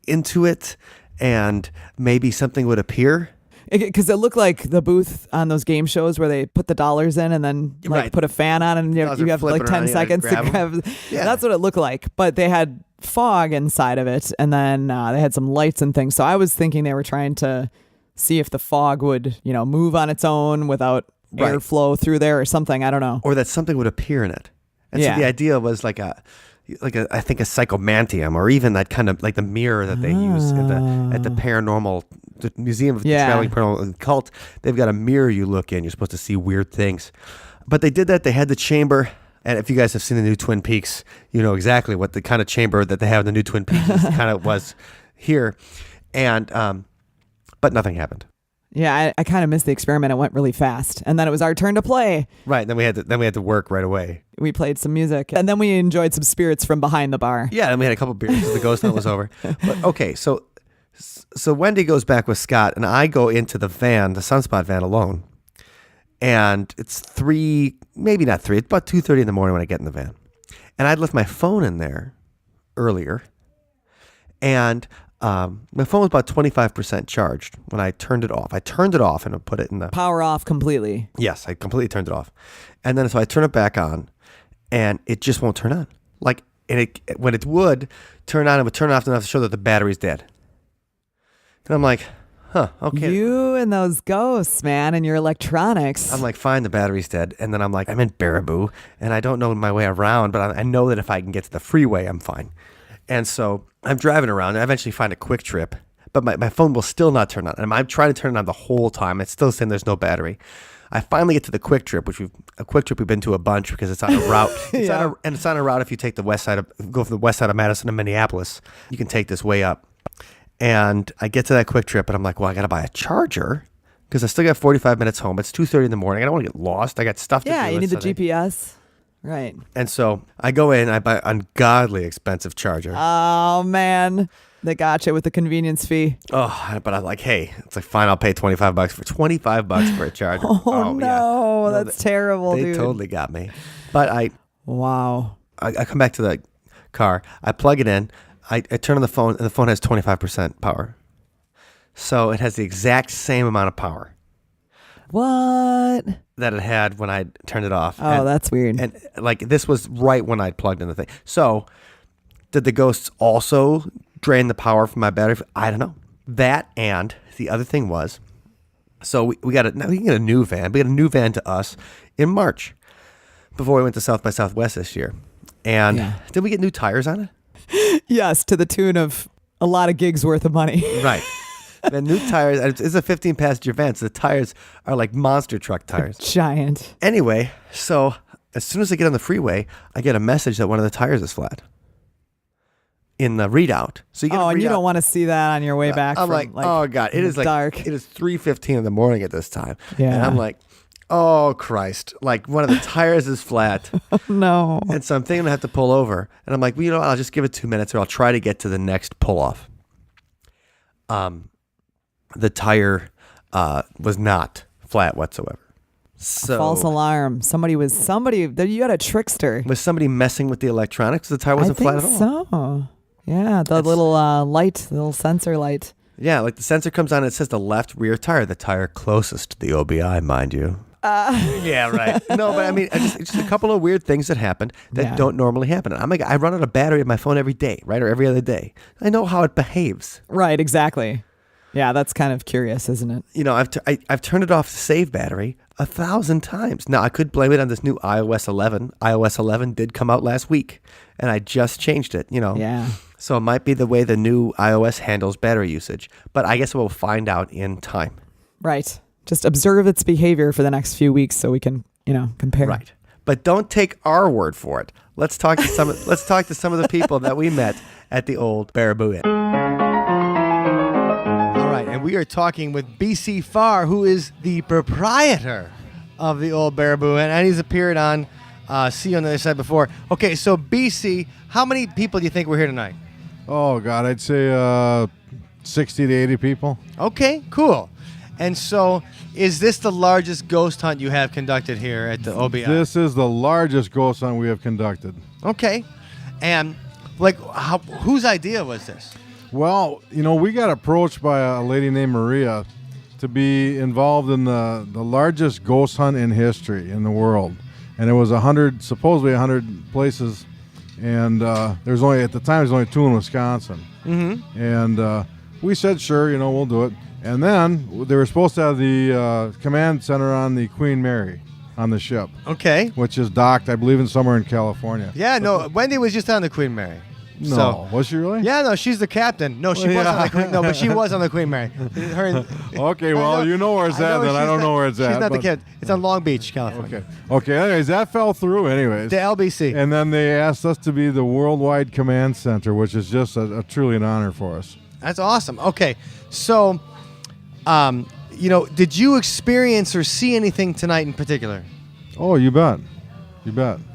into it, and maybe something would appear. Because it looked like the booth on those game shows where they put the dollars in and then like put a fan on, and you have like 10 seconds to grab. Yeah. That's what it looked like. But they had fog inside of it, and then they had some lights and things. So I was thinking they were trying to see if the fog would, move on its own without airflow through there or something. I don't know. Or that something would appear in it. And so the idea was like I think a psychomantium, or even that kind of like the mirror that they use at the paranormal, the Museum of the Traveling Paranormal Occult. They've got a mirror you look in. You're supposed to see weird things. But they did that. They had the chamber. And if you guys have seen the new Twin Peaks, you know exactly what the kind of chamber that they have in the new Twin Peaks kind of was here. And but nothing happened. Yeah, I kind of missed the experiment. It went really fast, and then it was our turn to play. Right. Then we had to work right away. We played some music, and then we enjoyed some spirits from behind the bar. Yeah, and we had a couple beers as the ghost hunt was over. But okay, so Wendy goes back with Scott, and I go into the van, the Sunspot van, alone. And it's 3, maybe not 3. It's about 2:30 in the morning when I get in the van, and I'd left my phone in there earlier, and my phone was about 25% charged when I turned it off. I turned it off and I put it in the power off completely. Yes, I completely turned it off. And then so I turn it back on, and it just won't turn on. Like and when it would turn on, it would turn off enough to show that the battery's dead. And I'm like, huh, okay. You and those ghosts, man, and your electronics. I'm like, fine, the battery's dead. And then I'm like, I'm in Baraboo, and I don't know my way around, but I know that if I can get to the freeway, I'm fine. And so I'm driving around, and I eventually find a quick trip, but my phone will still not turn on. And I'm trying to turn it on the whole time. It's still saying there's no battery. I finally get to the quick trip, we've been to a bunch because it's on a route. It's on a route if you take go from the west side of Madison to Minneapolis. You can take this way up. And I get to that quick trip, and I'm like, well, I got to buy a charger because I still got 45 minutes home. It's 2:30 in the morning. I don't want to get lost. I got stuff to do. Yeah, you need the GPS. Right. And so I go in, I buy an ungodly expensive charger. Oh, man. They got you with the convenience fee. Oh, but I'm like, hey, it's like, fine, I'll pay $25 for a charger. Oh no, yeah. That's terrible, they dude. They totally got me. But Wow. I come back to the car. I plug it in. I turn on the phone, and the phone has 25% power. So it has the exact same amount of power. What? That it had when I turned it off. Oh, that's weird. And like this was right when I'd plugged in the thing. So did the ghosts also drain the power from my battery? I don't know. That, and the other thing was, so we can get a new van. We got a new van to us in March before we went to South by Southwest this year. And did we get new tires on it? Yes, to the tune of a lot of gigs worth of money. Right. And new tires. It's a 15-passenger van, so the tires are like monster truck tires. Giant. Anyway, so as soon as I get on the freeway, I get a message that one of the tires is flat in the readout. So you get and you don't want to see that on your way back. I'm from, like, oh God, it is like dark. It is 3:15 in the morning at this time. Yeah. And I'm like, oh Christ, like one of the tires is flat. No. And so I'm thinking I have to pull over. And I'm like, well, I'll just give it 2 minutes, or I'll try to get to the next pull off. The tire was not flat whatsoever. So false alarm. You had a trickster. Was somebody messing with the electronics? The tire wasn't flat at all. So. Yeah, the little light, the little sensor light. Yeah, like the sensor comes on and it says the left rear tire, the tire closest to the OBI, mind you. Yeah, right. No, but I mean, just a couple of weird things that happened that don't normally happen. I run out of battery in my phone every day, right, or every other day. I know how it behaves. Right, exactly. Yeah, that's kind of curious, isn't it? You know, I've turned it off to save battery 1,000 times. Now, I could blame it on this new iOS 11. iOS 11 did come out last week, and I just changed it, you know. Yeah. So it might be the way the new iOS handles battery usage, but I guess we'll find out in time. Right. Just observe its behavior for the next few weeks so we can, compare. Right. But don't take our word for it. Let's talk to some of the people that we met at the old Baraboo Inn. All right, and we are talking with BC Farr, who is the proprietor of the old Baraboo Inn, and he's appeared on See You on the Other Side before. Okay, so BC, how many people do you think were here tonight? Oh, God, I'd say 60 to 80 people. Okay, cool. And so, is this the largest ghost hunt you have conducted here at the OBI? This is the largest ghost hunt we have conducted. Okay. And, whose idea was this? Well, we got approached by a lady named Maria to be involved in the largest ghost hunt in history in the world. And it was supposedly 100 places. And at the time, there's only 2 in Wisconsin. Mm-hmm. And we said, sure, we'll do it. And then they were supposed to have the command center on the Queen Mary on the ship. Okay. Which is docked, I believe, somewhere in California. Yeah, Wendy was just on the Queen Mary. No, was she really? Yeah, no, she's the captain. No, she was on the Queen. No, but she was on the Queen Mary. Okay, well, you know where it's at, then I don't know where it's at. She's not the captain. It's on Long Beach, California. Okay. Anyways, that fell through. Anyways, the LBC. And then they asked us to be the worldwide command center, which is just truly an honor for us. That's awesome. Okay, so, did you experience or see anything tonight in particular? Oh, you bet.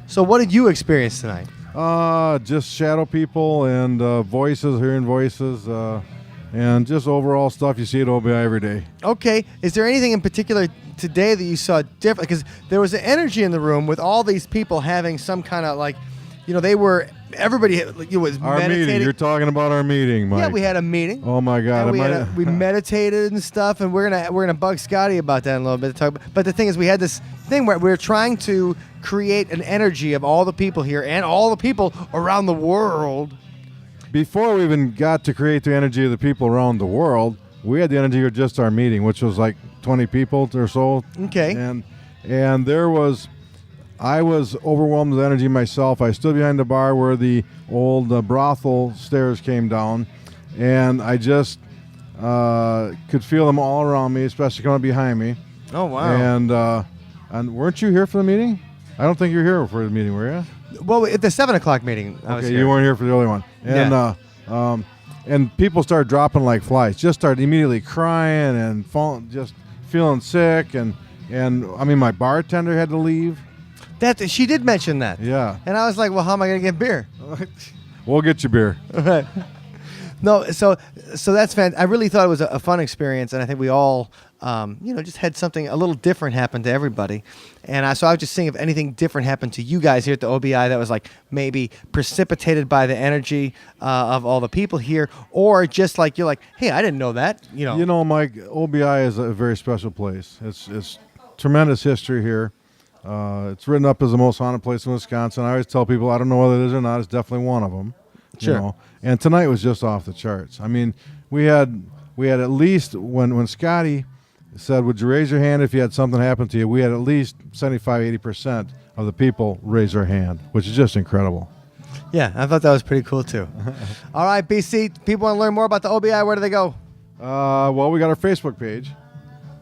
So, what did you experience tonight? Just shadow people and hearing voices, and just overall stuff you see at OBI every day. Okay. Is there anything in particular today that you saw different? Because there was an energy in the room with all these people having some kind of they were everybody was Our meditating. meeting. You're talking about our meeting, Mike. Yeah, we had a meeting. Oh my God! And we meditated and stuff, and we're gonna bug Scotty about that in a little bit. But the thing is, we had this thing where we're trying to create an energy of all the people here and all the people around the world. Before we even got to create the energy of the people around the world, we had the energy of just our meeting, which was like 20 people or so. Okay. And I was overwhelmed with energy myself. I stood behind the bar where the old brothel stairs came down, and I just could feel them all around me, especially coming behind me. Oh, wow. And weren't you here for the meeting? I don't think you were here for the meeting, were you? Well, at the 7 o'clock meeting, I was Okay, here. you weren't here for the early one. And and people started dropping like flies. Just started immediately crying and falling, just feeling sick. And I mean, my bartender had to leave. She did mention that. Yeah. And I was like, well, how am I going to get beer? We'll get you beer. No, so that's fantastic. I really thought it was a fun experience, and I think we all, just had something a little different happen to everybody. And so I was just seeing if anything different happened to you guys here at the OBI that was like maybe precipitated by the energy of all the people here, or just like you're like, hey, I didn't know that. You know, Mike, OBI is a very special place. It's tremendous history here. It's written up as the most haunted place in Wisconsin. I always tell people, I don't know whether it is or not. It's definitely one of them. Sure. You know? And tonight was just off the charts. I mean, we had at least, when Scotty said, would you raise your hand if you had something happen to you, we had at least 75-80% of the people raise their hand, which is just incredible. Yeah, I thought that was pretty cool too. All right, BC, people want to learn more about the OBI, where do they go? Well, we got our Facebook page.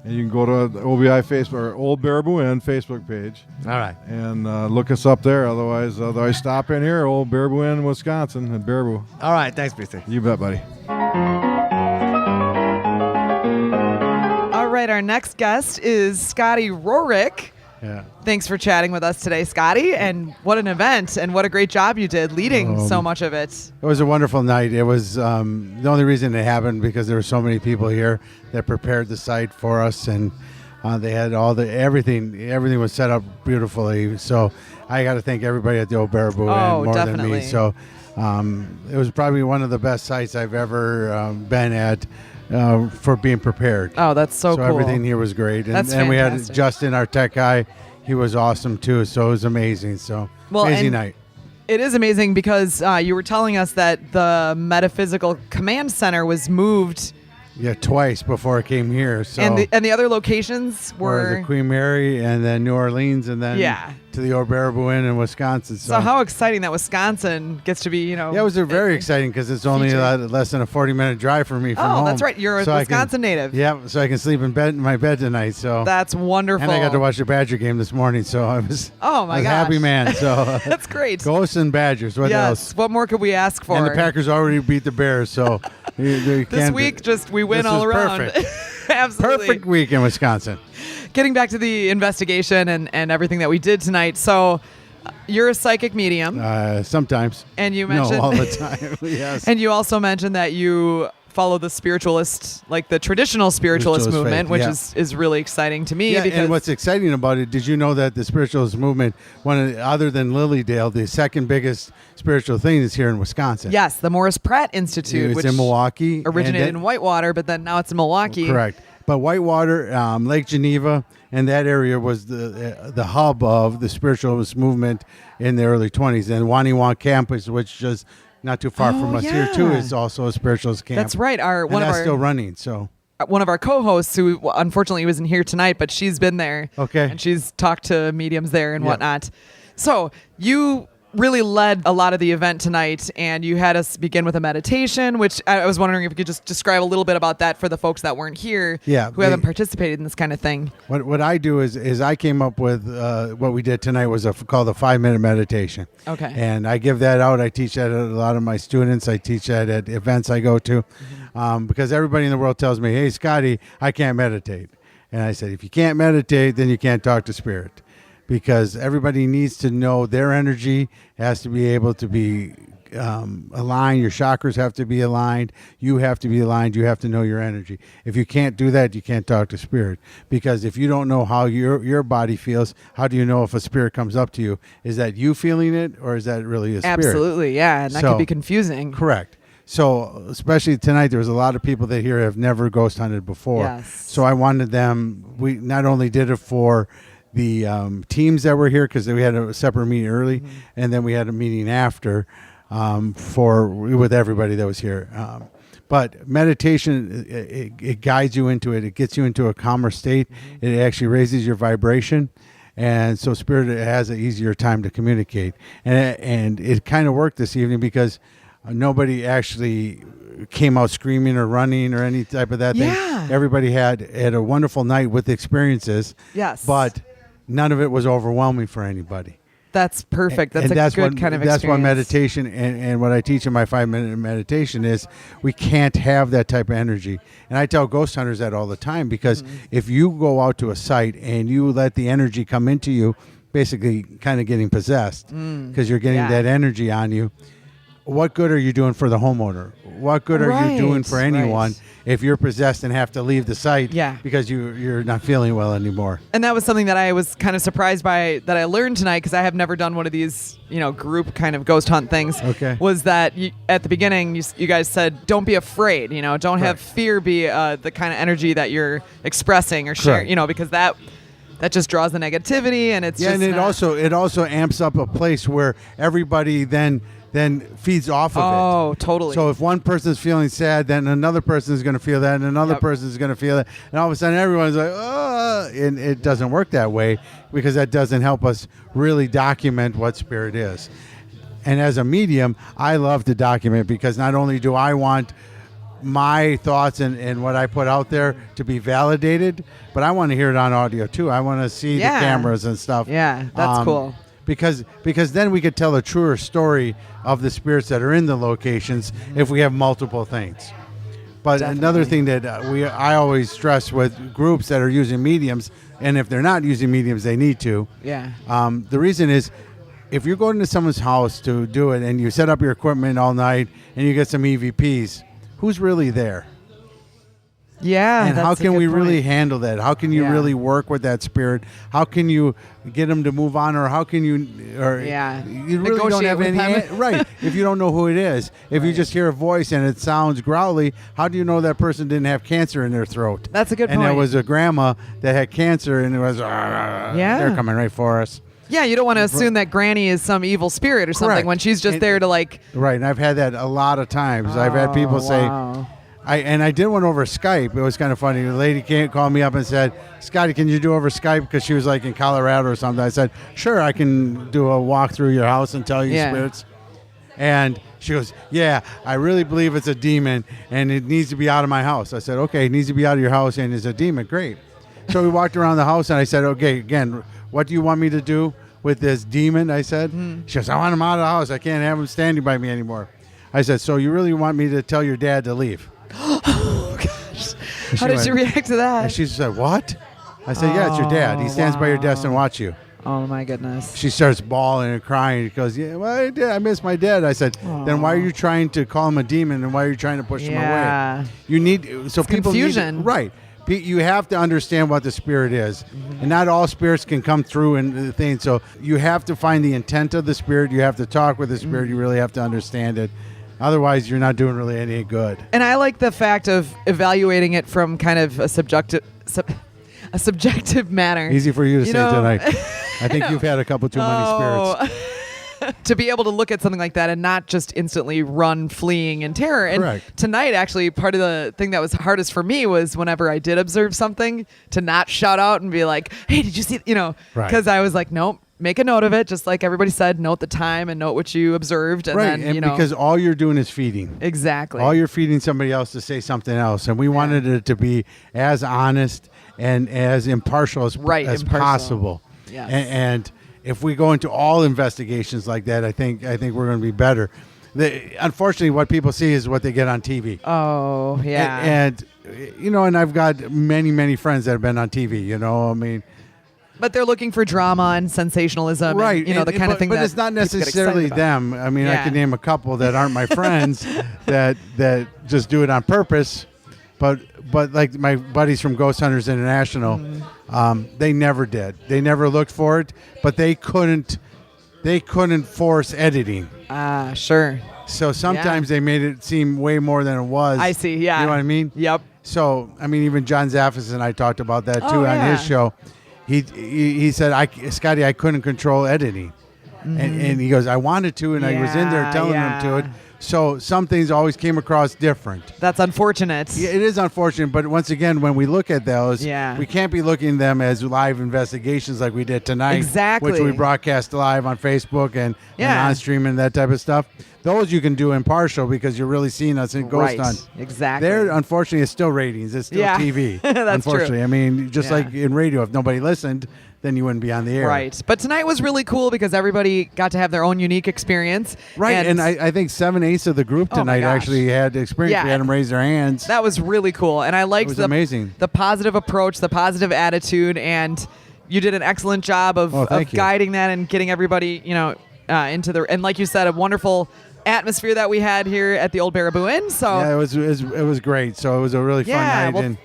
And you can go to the OBI Facebook or Old Baraboo Inn Facebook page. All right. And look us up there. Otherwise, stop in here, Old Baraboo Inn, Wisconsin, at Baraboo. All right. Thanks, BC. You bet, buddy. All right, our next guest is Scotty Rorick. Yeah. Thanks for chatting with us today, Scotty. And what an event, and what a great job you did leading so much of it. It was a wonderful night. It was the only reason it happened because there were so many people here that prepared the site for us, and they had everything. Everything was set up beautifully. So I got to thank everybody at the Old Baraboo Inn more than me. So it was probably one of the best sites I've ever been at. For being prepared. Oh, that's so cool. So everything here was great. And we had Justin, our tech guy. He was awesome too. So it was amazing. So amazing night. It is amazing because you were telling us that the Metaphysical Command Center was moved. Yeah, twice before it came here. So and the other locations were the Queen Mary and then New Orleans and then to the Old Baraboo Inn in Wisconsin. So how exciting that Wisconsin gets to be, Yeah, it was very exciting because it's only less than a 40-minute drive for me from home. Oh, that's right. You're a Wisconsin native. Yeah, so I can sleep in my bed tonight. So that's wonderful. And I got to watch the Badger game this morning, so I was a happy man. So that's great. Ghosts and Badgers. What else? What more could we ask for? And the Packers already beat the Bears, so this week we win all around. Perfect. Absolutely. Perfect week in Wisconsin. Getting back to the investigation and everything that we did tonight. So you're a psychic medium. Sometimes. And you mentioned... No, all the time. Yes. And you also mentioned that you follow the spiritualist, like the traditional spiritualist movement, faith, which is really exciting to me. Yeah, because and what's exciting about it, did you know that the spiritualist movement, other than Lilydale, the second biggest spiritual thing is here in Wisconsin? Yes, the Morris Pratt Institute, it's which in Milwaukee. originated in Whitewater, but then now it's in Milwaukee. Correct. But Whitewater, Lake Geneva, and that area was the hub of the spiritualist movement in the early 20s. And Waniwa campus, which just not too far from us here too, is also a spiritualist camp. That's right. That's still running. So one of our co-hosts, who unfortunately wasn't here tonight, but she's been there. Okay. And she's talked to mediums there and whatnot. So you really led a lot of the event tonight, and you had us begin with a meditation, which I was wondering if you could just describe a little bit about that for the folks that weren't here, who haven't participated in this kind of thing. What I do is I came up with what we did tonight was called the 5-minute meditation. Okay. And I give that out. I teach that at a lot of my students. I teach that at events I go to, because everybody in the world tells me, hey, Scotty, I can't meditate. And I said, if you can't meditate, then you can't talk to spirit. because everybody needs to know their energy has to be able to be aligned. Your chakras have to be aligned. You have to be aligned. You have to know your energy. If you can't do that, you can't talk to spirit, because if you don't know how your body feels, how do you know if a spirit comes up to you? Is that you feeling it, or is that really a spirit? Absolutely, yeah, and that could be confusing. Correct. So especially tonight, there was a lot of people that here have never ghost hunted before. Yes. So I wanted them. We not only did it for the teams that were here, because we had a separate meeting early, and then we had a meeting after with everybody that was here. But meditation, it guides you into it. It gets you into a calmer state. It actually raises your vibration. And so spirit has an easier time to communicate. And it kind of worked this evening, because nobody actually came out screaming or running or any type of that thing. Everybody had a wonderful night with experiences. Yes. But none of it was overwhelming for anybody. That's perfect. That's and a good kind of experience. That's what meditation and what I teach in my 5-minute meditation is, we can't have that type of energy. And I tell ghost hunters that all the time, because if you go out to a site and you let the energy come into you, basically kind of getting possessed, because you're getting that energy on you, what good are you doing for the homeowner? What good are you doing for anyone if you're possessed and have to leave the site because you're not feeling well anymore? And that was something that I was kind of surprised by, that I learned tonight, because I have never done one of these, group kind of ghost hunt things. Okay. Was that at the beginning, you guys said, don't be afraid, don't have fear be the kind of energy that you're expressing or sharing, because that just draws the negativity, and it's just and it also amps up a place where everybody then feeds off of it. Oh, totally. So if one person's feeling sad, then another person is going to feel that, and another person is going to feel that, and all of a sudden everyone's like, oh, and it doesn't work that way, because that doesn't help us really document what spirit is. And as a medium, I love to document, because not only do I want my thoughts and what I put out there to be validated, but I want to hear it on audio too. I want to see the cameras and stuff. Yeah, that's cool. Because then we could tell a truer story of the spirits that are in the locations if we have multiple things. But another thing that I always stress with groups that are using mediums, and if they're not using mediums, they need to. Yeah. The reason is, if you're going to someone's house to do it and you set up your equipment all night and you get some EVPs, who's really there? Yeah. And how can we really handle that? How can you really work with that spirit? How can you get them to move on, or how can you? You really don't have any right. If you don't know who it is, if you just hear a voice and it sounds growly, how do you know that person didn't have cancer in their throat? That's a good point. And there was a grandma that had cancer, and it was they're coming right for us. Yeah, you don't want to assume that Granny is some evil spirit or something when she's just there to like. Right, and I've had that a lot of times. I've had people say. I did one over Skype. It was kind of funny. The lady called me up and said, Scotty, can you do over Skype? Because she was like in Colorado or something. I said, sure, I can do a walk through your house and tell you spirits. And she goes, yeah, I really believe it's a demon and it needs to be out of my house. I said, okay, it needs to be out of your house and it's a demon. Great. So we walked around the house and I said, okay, again, what do you want me to do with this demon? I said. She goes, I want him out of the house. I can't have him standing by me anymore. I said, so you really want me to tell your dad to leave? Oh, gosh. How did she react to that? And she said, what? I said, yeah, it's your dad. He stands by your desk and watch you. Oh, my goodness. She starts bawling and crying. She goes, yeah, well, I miss my dad. I said, then why are you trying to call him a demon, and why are you trying to push him away? You need, so people confusion. Need, right. You have to understand what the spirit is. And not all spirits can come through and the thing. So you have to find the intent of the spirit. You have to talk with the spirit. You really have to understand it. Otherwise, you're not doing really any good. And I like the fact of evaluating it from kind of a subjective manner. Easy for you to say tonight. I think you've had a couple too many spirits. To be able to look at something like that and not just instantly run fleeing in terror. And Correct. Tonight, actually, part of the thing that was hardest for me was whenever I did observe something, to not shout out and be like, hey, did you see, because I was like, nope. Make a note of it, just like everybody said. Note the time and note what you observed, and then because all you're doing is feeding. Exactly. All you're feeding somebody else to say something else, and we wanted it to be as honest and as impartial as possible. Yes. And if we go into all investigations like that, I think we're going to be better. Unfortunately, what people see is what they get on TV. Oh yeah. And I've got many friends that have been on TV. I mean. But they're looking for drama and sensationalism, Right. and, the kind of thing but that it's not people get necessarily excited about. them. I mean, I Yeah. can name a couple that aren't my friends that just do it on purpose. But like my buddies from Ghost Hunters International, they never did. They never looked for it, but they couldn't force editing. Ah, sure. So sometimes they made it seem way more than it was. I see, yeah. You know what I mean? Yep. So, I mean, even John Zaffis and I talked about that too Oh, on yeah. his show. He said, Scotty, I couldn't control editing. And he goes, I wanted to, and I was in there Yeah, telling him to it. So some things always came across different. That's unfortunate. Yeah, it is unfortunate, but once again, when we look at those, Yeah. we can't be looking at them as live investigations like we did tonight. Exactly. Which we broadcast live on Facebook and Yeah. on stream and that type of stuff. Those you can do impartial because you're really seeing us in Ghost Right. Hunt. Exactly. There, unfortunately, it's still ratings. It's still Yeah. TV. That's unfortunately. true. I mean, just Yeah. like in radio, if nobody listened, then you wouldn't be on the air. Right. But tonight was really cool because everybody got to have their own unique experience. Right, and I think 7/8 of the group Oh my tonight gosh. actually had the experience. Yeah. We had them raise their hands. that was really cool. And I liked was the amazing. the positive approach, the positive attitude, and you did an excellent job of, Oh, thank of you. guiding that and getting everybody, into the, and like you said, a wonderful atmosphere that we had here at the Old Baraboo Inn. So Yeah, it was great. So it was a really fun Yeah, night, well- and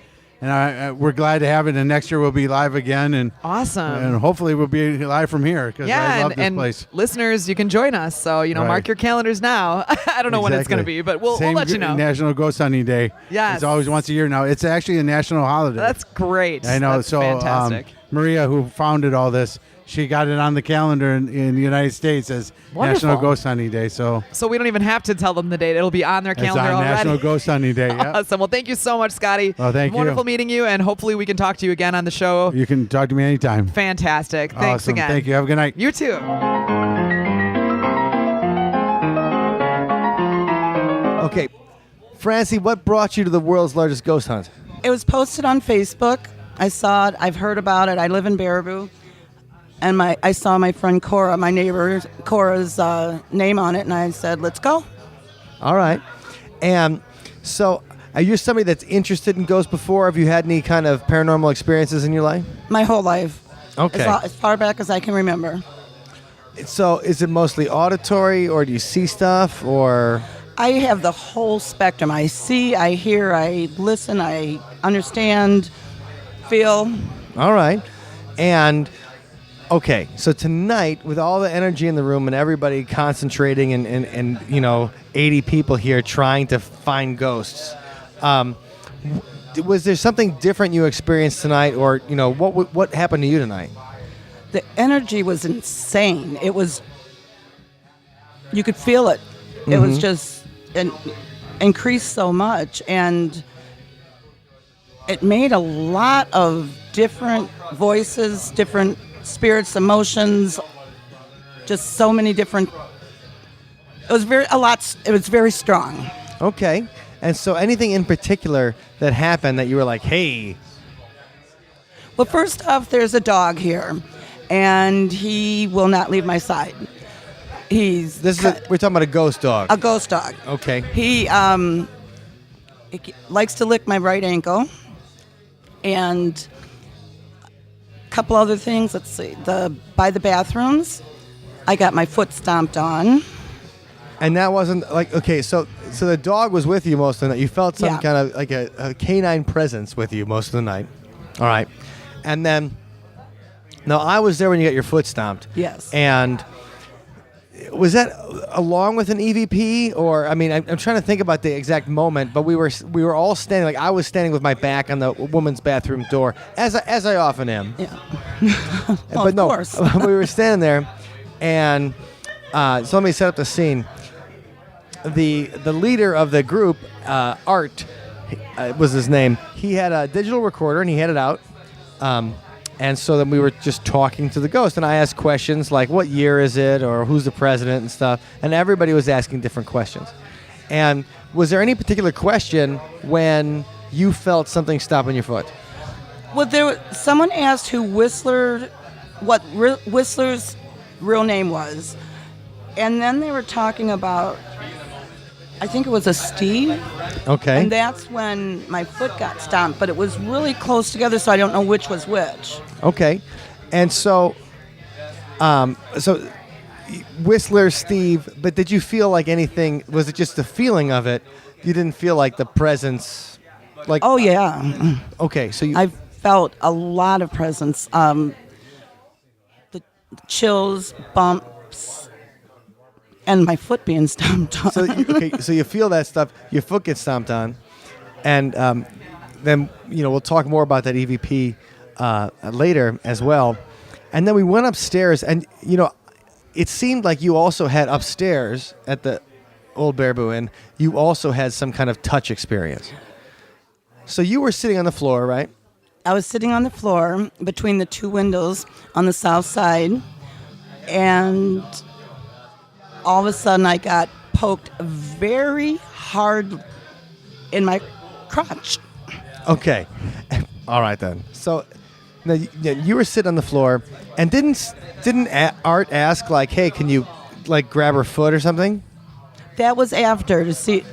we're glad to have it. And next year we'll be live again, and awesome. hopefully we'll be live from here because I love this and place. listeners, you can join us. So, Right. mark your calendars now. I don't know when it's going to Exactly. be, but we'll Same let you know. National Ghost Hunting Day. Yes. It's always once a year now. It's actually a national holiday. That's great. I know. That's so fantastic. Maria, who founded all this, she got it on the calendar in the United States as Wonderful. National Ghost Hunting Day. So So we don't even have to tell them the date. It'll be on their it's calendar on already. National Ghost Hunting Day. Yep. Awesome. Well, thank you so much, Scotty. Well, thank you. Wonderful meeting you, and hopefully we can talk to you again on the show. You can talk to me anytime. Fantastic. Thanks Awesome. again. Thank you. Have a good night. You too. Okay, Francie, what brought you to the world's largest ghost hunt? It was posted on Facebook. I saw it. I've heard about it. I live in Baraboo. And I saw my friend Cora, my neighbor Cora's name on it, and I said, let's go. All right. And so, are you somebody that's interested in ghosts before? Have you had any kind of paranormal experiences in your life? My whole life. Okay. As far back as I can remember. So, is it mostly auditory, or do you see stuff, or? I have the whole spectrum. I see, I hear, I listen, I understand, feel. All right. And, okay, so tonight, with all the energy in the room and everybody concentrating and 80 people here trying to find ghosts, was there something different you experienced tonight, or, what happened to you tonight? The energy was insane. It was, you could feel it. It was just increased so much, and it made a lot of different voices, different spirits, emotions, just so many different. It was very strong. Okay. And so anything in particular that happened that you were like, hey? Well, first off, there's a dog here, and he will not leave my side. We're talking about a ghost dog. A ghost dog. Okay. He likes to lick my right ankle, and a couple other things. Let's see. By the bathrooms, I got my foot stomped on. And that wasn't like, okay, so the dog was with you most of the night. You felt some Yeah. kind of like a canine presence with you most of the night. All right. And then, now I was there when you got your foot stomped. Yes. And was that along with an EVP, or I'm trying to think about the exact moment, but we were all standing, like I was standing with my back on the woman's bathroom door, as I often am. Yeah. But of no, course. we were standing there, and so let me set up the scene. The leader of the group, Art, was his name. He had a digital recorder and he had it out. And so then we were just talking to the ghost, and I asked questions like, what year is it, or who's the president and stuff, and everybody was asking different questions. And was there any particular question when you felt something stopping your foot? Well, someone asked what Whistler's real name was, and then they were talking about, I think it was a Steve. Okay. And that's when my foot got stomped, but it was really close together, so I don't know which was which. Okay. And so, Whistler, Steve. But did you feel like anything? Was it just the feeling of it? You didn't feel like the presence, like. Oh yeah, Okay, so you. I felt a lot of presence. The chills, bumps, and my foot being stomped on. So you feel that stuff. Your foot gets stomped on, and then we'll talk more about that EVP later as well. And then we went upstairs, and it seemed like you also had upstairs at the Old Baraboo Inn. You also had some kind of touch experience. So you were sitting on the floor, right? I was sitting on the floor between the two windows on the south side, and all of a sudden I got poked very hard in my crotch. Okay. All right then. So now you were sitting on the floor, and didn't Art ask like, "Hey, can you like grab her foot or something?" That was after to see.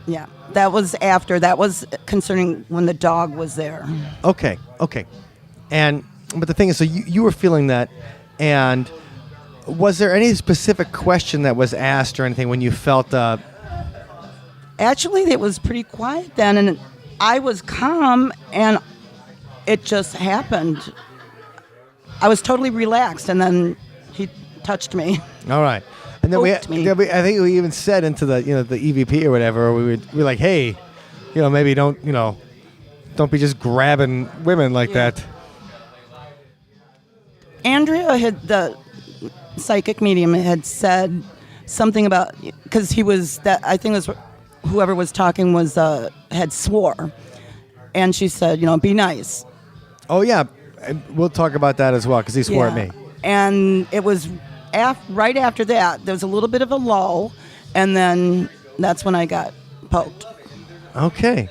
Yeah, that was after. That was concerning when the dog was there. Okay. But the thing is, so you were feeling that, and was there any specific question that was asked or anything when you felt? Actually, it was pretty quiet then, and I was calm, and it just happened. I was totally relaxed, and then he touched me. All right. And then Poked me. I think we even said into the the EVP or whatever, we were like, hey, maybe don't be just grabbing women like that. Andrea the psychic medium had said something about, because he was that, I think it was whoever was talking was had swore, and she said, be nice. Oh yeah, and we'll talk about that as well because he swore at me. And it was right after that, there was a little bit of a lull, and then that's when I got poked. Okay.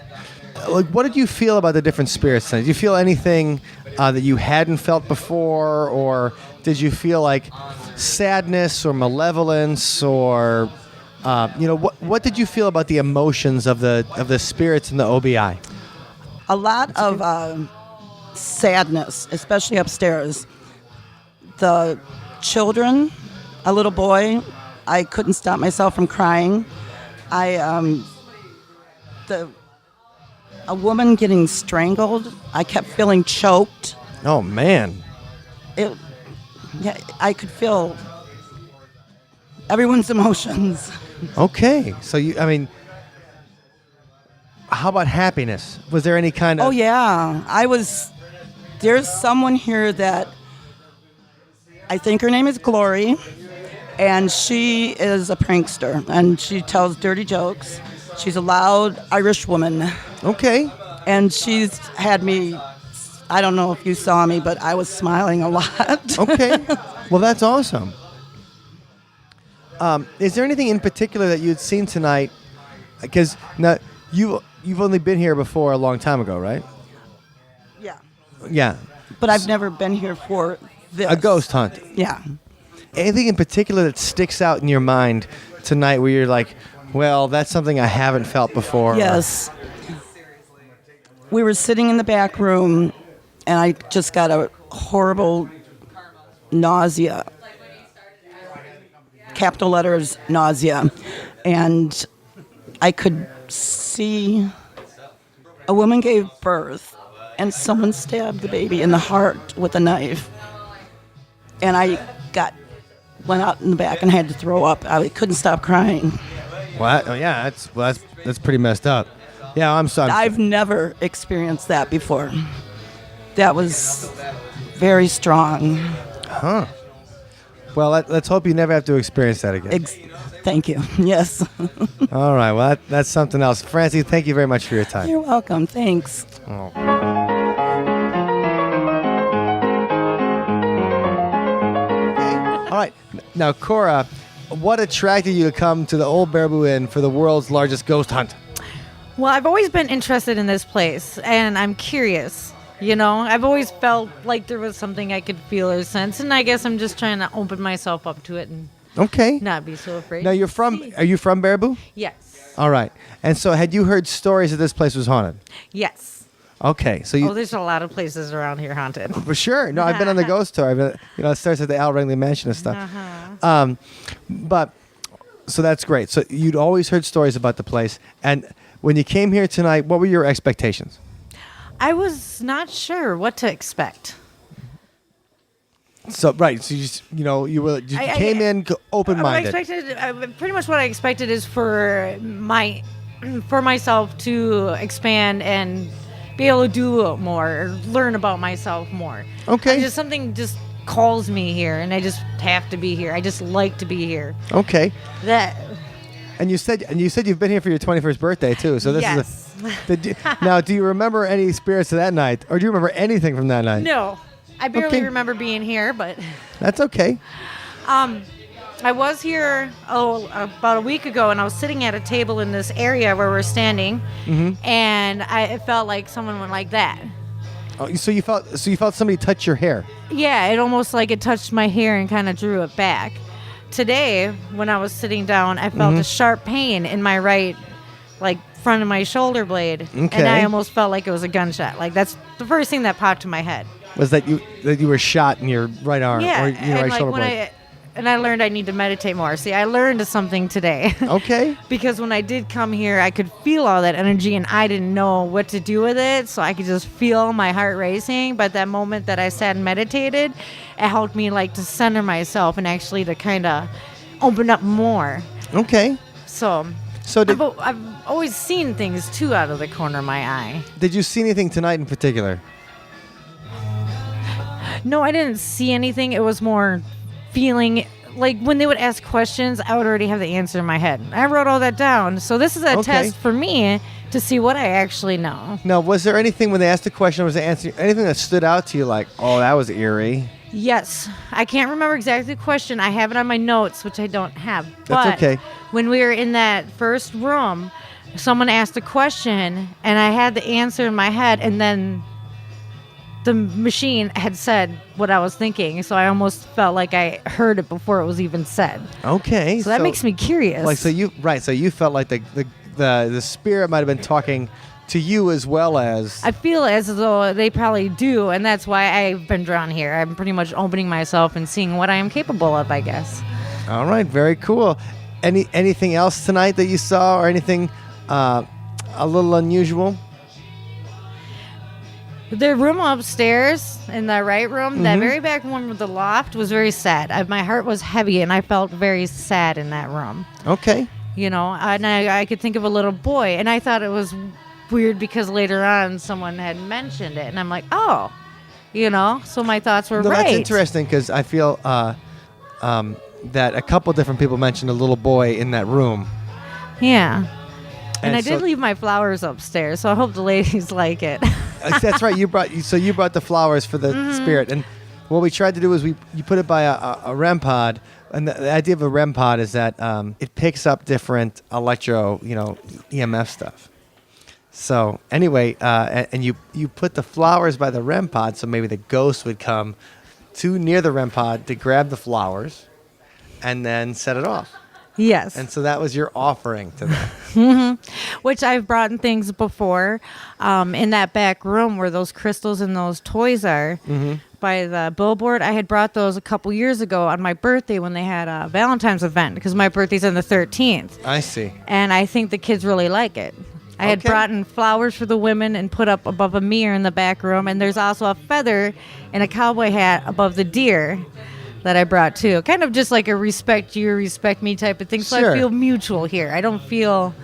Like, what did you feel about the different spirits then? Did you feel anything that you hadn't felt before, or did you feel like sadness or malevolence, or what did you feel about the emotions of the spirits in the OBI? A lot of sadness, especially upstairs. The children, a little boy, I couldn't stop myself from crying. A woman getting strangled, I kept feeling choked. Oh man. I could feel everyone's emotions. Okay. So how about happiness? Was there any kind of... Oh yeah, there's someone here that I think her name is Glory, and she is a prankster, and she tells dirty jokes. She's a loud Irish woman. Okay. And she's had me, I don't know if you saw me, but I was smiling a lot. Okay. Well, that's awesome. Is there anything in particular that you'd seen tonight? Because now you've only been here before a long time ago, right? Yeah. Yeah. But I've never been here for this. A ghost hunt. Yeah. Anything in particular that sticks out in your mind tonight where you're like, well, that's something I haven't felt before? Yes. We were sitting in the back room, and I just got a horrible nausea. Capital letters, nausea. And I could see a woman gave birth, and someone stabbed the baby in the heart with a knife. And I went out in the back and had to throw up. I couldn't stop crying. What? Oh, yeah, that's pretty messed up. Yeah, I'm sorry. I've never experienced that before. That was very strong. Huh. Well, let's hope you never have to experience that again. Thank you. Yes. All right. Well, that's something else. Francie, thank you very much for your time. You're welcome. Thanks. Oh. All right. Now, Cora, what attracted you to come to the Old Baraboo Inn for the world's largest ghost hunt? Well, I've always been interested in this place, and I'm curious. I've always felt like there was something I could feel or sense, and I guess I'm just trying to open myself up to it and not be so afraid. Now, are you from Baraboo? Yes. All right. And so had you heard stories that this place was haunted? Yes. Okay, so you there's a lot of places around here haunted. for sure. No, I've been on the ghost tour. I've been, it starts at the Al Ringley Mansion and stuff. But so that's great. So you'd always heard stories about the place, and when you came here tonight, what were your expectations? I was not sure what to expect. So right, so you came in open-minded. Pretty much what I expected is for myself to expand and be able to do more, or learn about myself more. Okay. Something just calls me here, and I just have to be here. I just like to be here. Okay. And you said you've been here for your 21st birthday too. So this yes. Now, do you remember any spirits of that night, or do you remember anything from that night? No, I barely remember being here, but that's okay. I was here about a week ago, and I was sitting at a table in this area where we're standing, and it felt like someone went like that. Oh, so you felt somebody touch your hair? Yeah, it almost like it touched my hair and kind of drew it back. Today, when I was sitting down, I felt a sharp pain in my right, front of my shoulder blade, and I almost felt like it was a gunshot. That's the first thing that popped in my head. Was that you were shot in your right arm or your right shoulder blade? And I learned I need to meditate more. See, I learned something today. Okay. Because when I did come here, I could feel all that energy, and I didn't know what to do with it. So I could just feel my heart racing. But that moment that I sat and meditated, it helped me to center myself and actually to kind of open up more. Okay. So I've always seen things too out of the corner of my eye. Did you see anything tonight in particular? No, I didn't see anything. It was more feeling when they would ask questions, I would already have the answer in my head. I wrote all that down. So this is a test for me to see what I actually know. Now, was there anything when they asked the question, was the answer anything that stood out to you oh, that was eerie? Yes. I can't remember exactly the question. I have it on my notes, which I don't have. That's okay. When we were in that first room, someone asked a question, and I had the answer in my head, and then the machine had said what I was thinking, so I almost felt like I heard it before it was even said. Okay. So that makes me curious. So you felt like the spirit might have been talking to you as well as... I feel as though they probably do, and that's why I've been drawn here. I'm pretty much opening myself and seeing what I am capable of, I guess. All right, very cool. Anything else tonight that you saw, or anything a little unusual? The room upstairs, in the right room, that very back one with the loft, was very sad. My heart was heavy, and I felt very sad in that room. Okay. And I could think of a little boy, and I thought it was weird because later on someone had mentioned it, and I'm like, oh, so my thoughts were right. That's interesting because I feel that a couple different people mentioned a little boy in that room. Yeah. And I did leave my flowers upstairs, so I hope the ladies like it. That's right. You brought the flowers for the spirit, and what we tried to do is you put it by a REM pod, and the idea of a REM pod is that it picks up different EMF stuff. So anyway, and you put the flowers by the REM pod, so maybe the ghost would come too near the REM pod to grab the flowers, and then set it off. Yes. And so that was your offering to them. Which I've brought in things before in that back room where those crystals and those toys are by the billboard. I had brought those a couple years ago on my birthday when they had a Valentine's event, because my birthday's on the 13th. I see. And I think the kids really like it. I had brought in flowers for the women and put up above a mirror in the back room. And there's also a feather and a cowboy hat above the deer that I brought too. Kind of just like a respect you, respect me type of thing. So Sure. I feel mutual here. I don't feel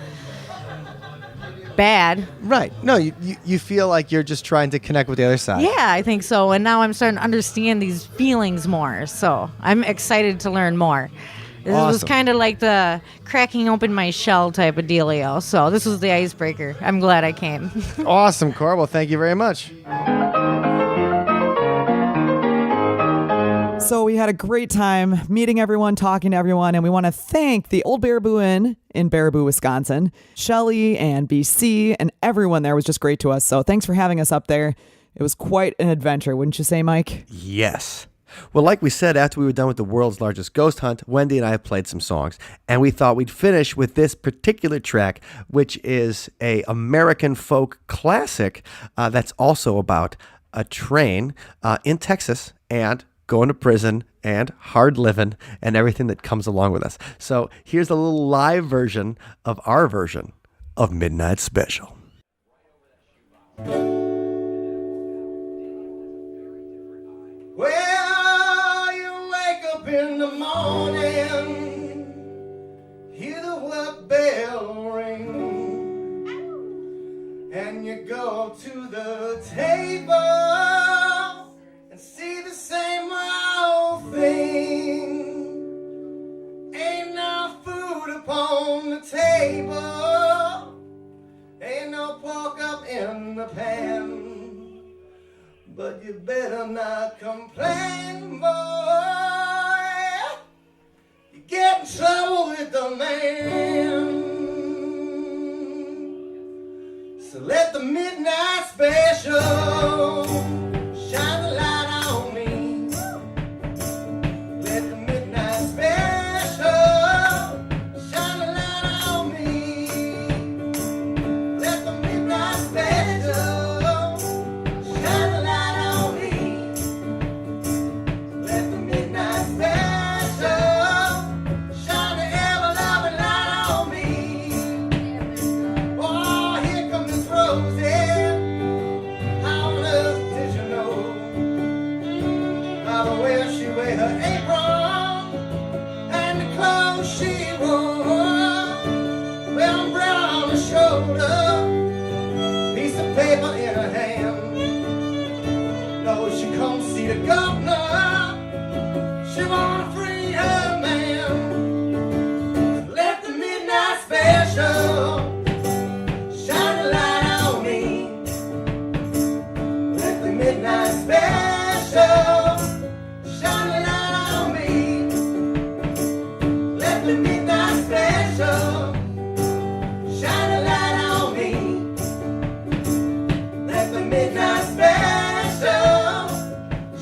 bad. Right. No, you feel like you're just trying to connect with the other side. Yeah, I think so. And now I'm starting to understand these feelings more. So I'm excited to learn more. This was Awesome. kind of like the cracking open my shell type of dealio. So this was the icebreaker. I'm glad I came. Awesome, Cora. Well, thank you very much. So we had a great time meeting everyone, talking to everyone, and we want to thank the Old Baraboo Inn in Baraboo, Wisconsin. Shelly and BC and everyone there was just great to us. So thanks for having us up there. It was quite an adventure, wouldn't you say, Mike? Yes. Well, like we said, after we were done with the world's largest ghost hunt, Wendy and I have played some songs, and we thought we'd finish with this particular track, which is a American folk classic that's also about a train in Texas and going to prison and hard living and everything that comes along with us. So here's a little live version of our version of Midnight Special. Well, you wake up in the morning, hear the work bell ring, and you go to the table and see the same old thing. Ain't no food upon the table, ain't no pork up in the pan. But you better not complain, boy. You get in trouble with the man. So let the midnight special shine a light on me. Let the midnight special shine a light on me. Let the midnight special shine a light on me. Let the midnight special shine the ever-loving light on me. Oh, here comes Miss Rosie. How on earth did you know? By the way she wear her apron and the clothes she wore. Well, umbrella on the shoulder, piece of paper in her hand. No, she come see the governor. She wanna free her man. Let the midnight special shine a light on me. Let the midnight special shine a light on me. Let the midnight special shine a light on me. Let the midnight special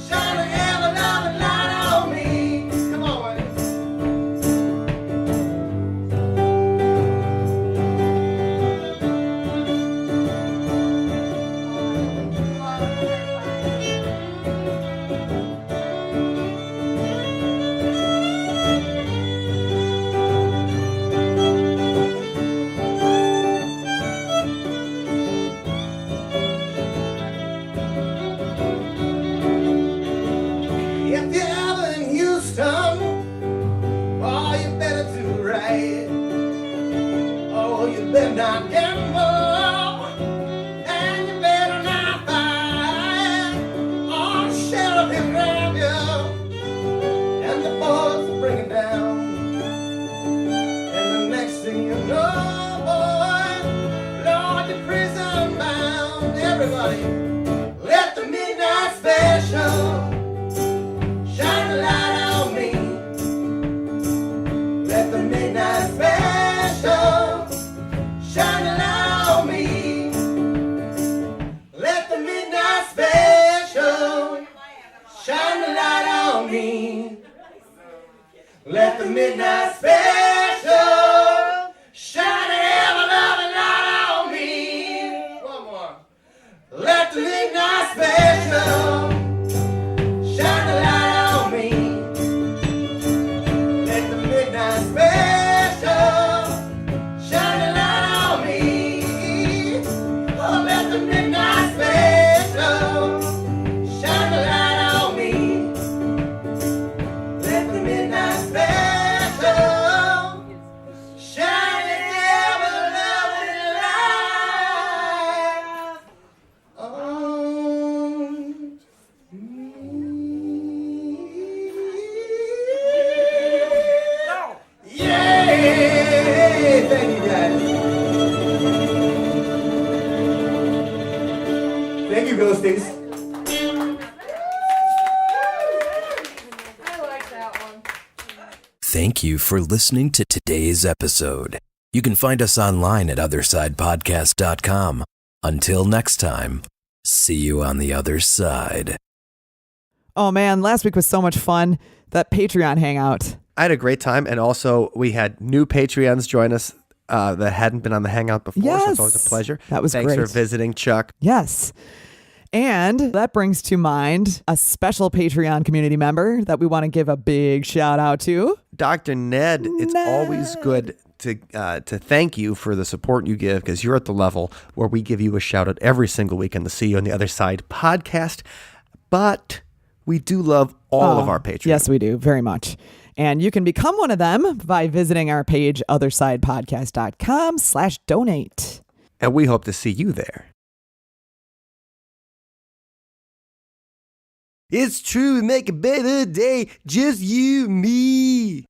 shine an ever-loving light on me. Come on, Wendy. If you're ever in Houston, oh, you better do right. Oh, you better not gamble, and you better not fight. Oh, the sheriff will grab you, and the boys will bring it down. And the next thing you know, boy, Lord, you're prison bound. Everybody, let the midnight special shine a light on me. Let the midnight special shine a light on me. Let the midnight special shine a light on me. Let the midnight special shine an ever-loving light on me. One more. Let the midnight special shine a light on me. Let the midnight special shine a light on me. Oh, let the midnight special shine a light on me. Let the midnight special shine an ever-loving light on Yay! Thank you, guys. Thank you, Ghosties. Thank you for listening to today's episode. You can find us online at othersidepodcast.com. Until next time, see you on the other side. Oh man, last week was so much fun. That Patreon hangout. I had a great time, and also we had new Patreons join us that hadn't been on the hangout before, so it's always a pleasure. That was Thanks great. for visiting, Chuck. Yes. And that brings to mind a special Patreon community member that we want to give a big shout out to. Dr. Ned, it's always good to thank you for the support you give, because you're at the level where we give you a shout out every single week on the See You on the Other Side podcast. But we do love all of our Patreons. Yes, we do. Very much. And you can become one of them by visiting our page, othersidepodcast.com/donate. And we hope to see you there. It's true, we make a better day, just you, me.